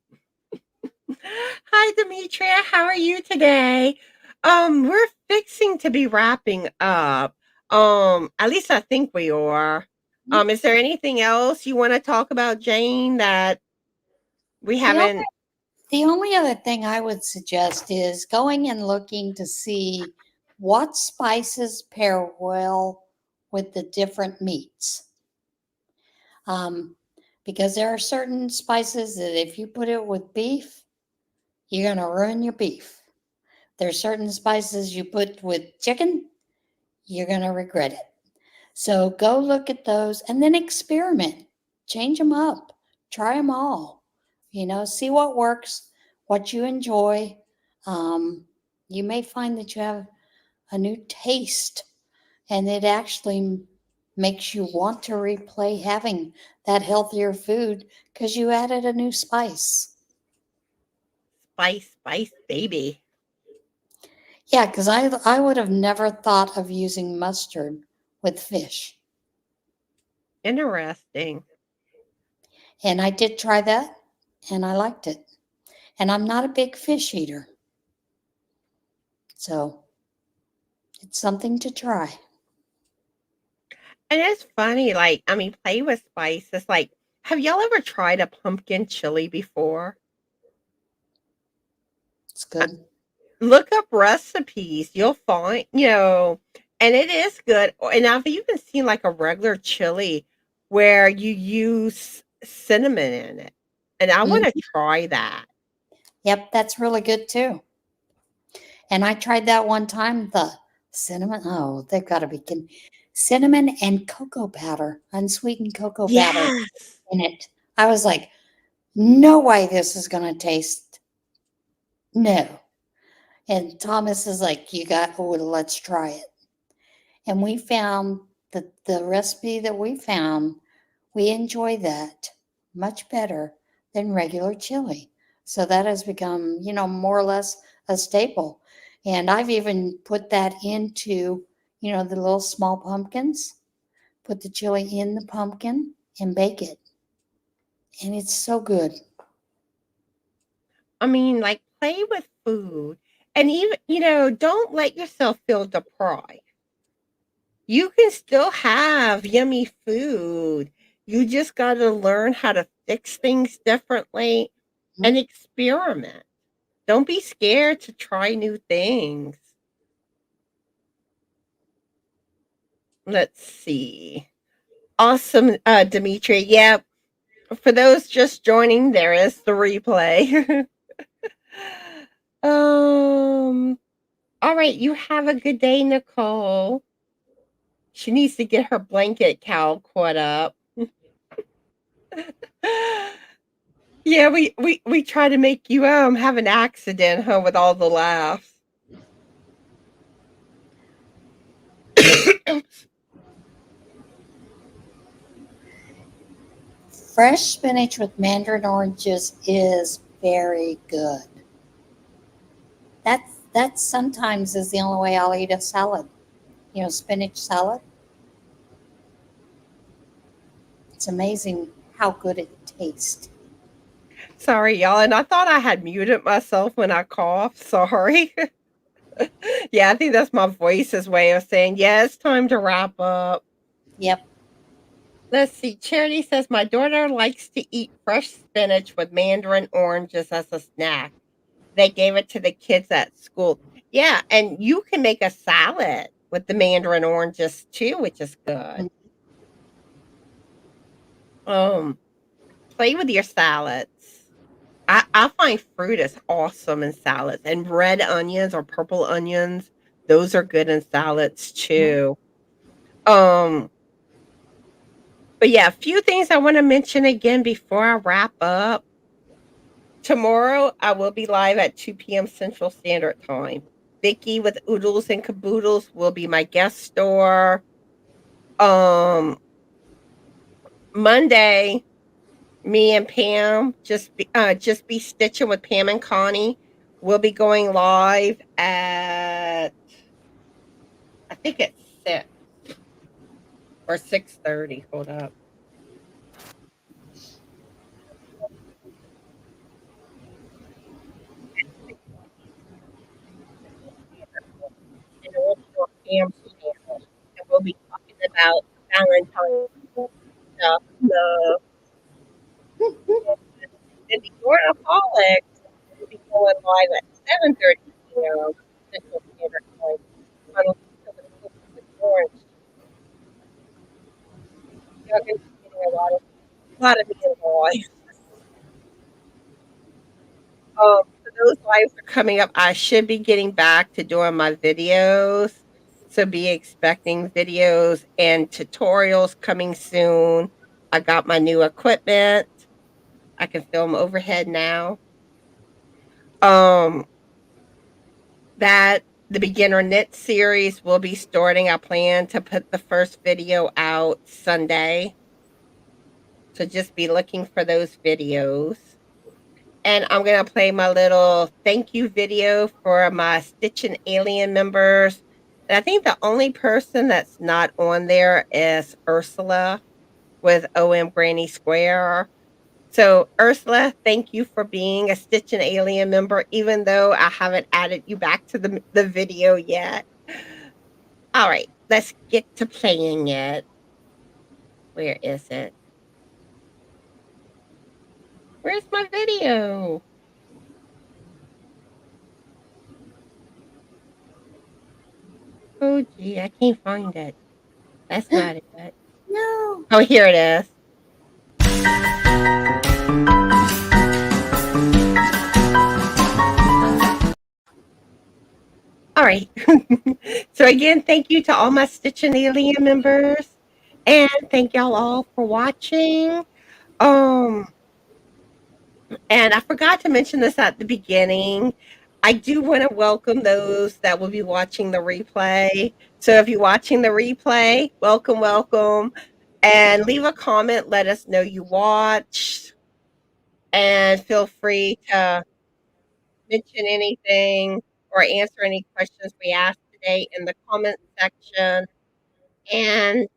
Hi, Demetria. How are you today? We're fixing to be wrapping up. At least I think we are. Is there anything else you want to talk about, Jane, that we The only, haven't? the only other thing I would suggest is going and looking to see what spices pair well with the different meats. Because there are certain spices that if you put it with beef, you're going to ruin your beef. There's certain spices you put with chicken, you're going to regret it. So go look at those and then experiment. Change them up. Try them all. See what works, what you enjoy. You may find that you have a new taste and it actually makes you want to replay having that healthier food because you added a new spice. Spice, baby. Yeah, because I would have never thought of using mustard with fish. Interesting. And I did try that and I liked it. And I'm not a big fish eater. So it's something to try. And it's funny, play with spice. It's like, have y'all ever tried a pumpkin chili before? It's good. Look up recipes. You'll find, and it is good. And I've even seen like a regular chili where you use cinnamon in it. And I want to try that. Yep, that's really good too. And I tried that one time, the cinnamon. Oh, they've got to be cinnamon and cocoa powder, unsweetened cocoa powder Yes. in it. I was like, no way this is going to taste. No. And Thomas is like, let's try it. And we found that the recipe that we found, we enjoy that much better than regular chili. So that has become, more or less a staple. And I've even put that into, the little small pumpkins, put the chili in the pumpkin and bake it. And it's so good. Play with food. And even, don't let yourself feel deprived. You can still have yummy food. You just got to learn how to fix things differently and experiment. Don't be scared to try new things. Let's see. Awesome, Dimitri. Yeah, for those just joining, there is the replay. All right, you have a good day, Nicole. She needs to get her blanket cowl caught up. Yeah, we try to make you have an accident, huh, with all the laughs. Fresh spinach with mandarin oranges is very good. That sometimes is the only way I'll eat a salad. Spinach salad. It's amazing how good it tastes. Sorry, y'all, and I thought I had muted myself when I coughed. Sorry. Yeah, I think that's my voice's way of saying, yeah, it's time to wrap up. Yep. Let's see. Charity says, my daughter likes to eat fresh spinach with mandarin oranges as a snack. They gave it to the kids at school. Yeah, and you can make a salad with the mandarin oranges too, which is good. Play with your salads. I find fruit is awesome in salads, and red onions or purple onions, those are good in salads too. But yeah, a few things I want to mention again before I wrap up. Tomorrow I will be live at 2 p.m. Central Standard Time. Vicky with Oodles and Caboodles will be my guest star. Monday, me and Pam, just be stitching with Pam and Connie. We'll be going live at, I think it's 6 or 6:30. Hold up. And we'll be on Pam's channel, and we'll be talking about Valentine's stuff, love, and the Ornitholics will be going live at 7:30 p.m. Central Standard Time on Orange. Y'all gonna be getting a lot of me involved. So those lives are coming up. I should be getting back to doing my videos. So be expecting videos and tutorials coming soon. I got my new equipment. I can film overhead now. Um, that the beginner knit series will be starting. I plan to put the first video out Sunday. So just be looking for those videos. And I'm going to play my little thank you video for my Stitchin Alien members. And I think the only person that's not on there is Ursula with OM Granny Square. So, Ursula, thank you for being a Stitchin Alien member, even though I haven't added you back to the video yet. All right, let's get to playing it. Where is it? Where's my video? Oh, gee, I can't find it. That's not it. No. Oh, here it is. All right. So again, thank you to all my Stitchin Alien members. And thank y'all all for watching. And I forgot to mention this at the beginning. I do want to welcome those that will be watching the replay. So if you're watching the replay, welcome, welcome. And leave a comment. Let us know you watched. And feel free to mention anything or answer any questions we asked today in the comment section. And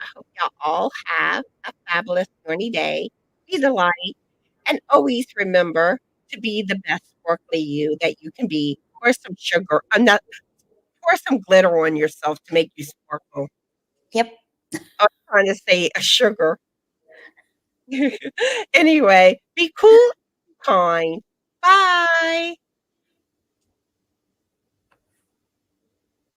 I hope y'all all have a fabulous journey day. Be the light. And always remember to be the best sparkly you that you can be. Pour some sugar, not, pour some glitter on yourself to make you sparkle. Yep. I was trying to say a sugar. Anyway, be cool, kind. Bye.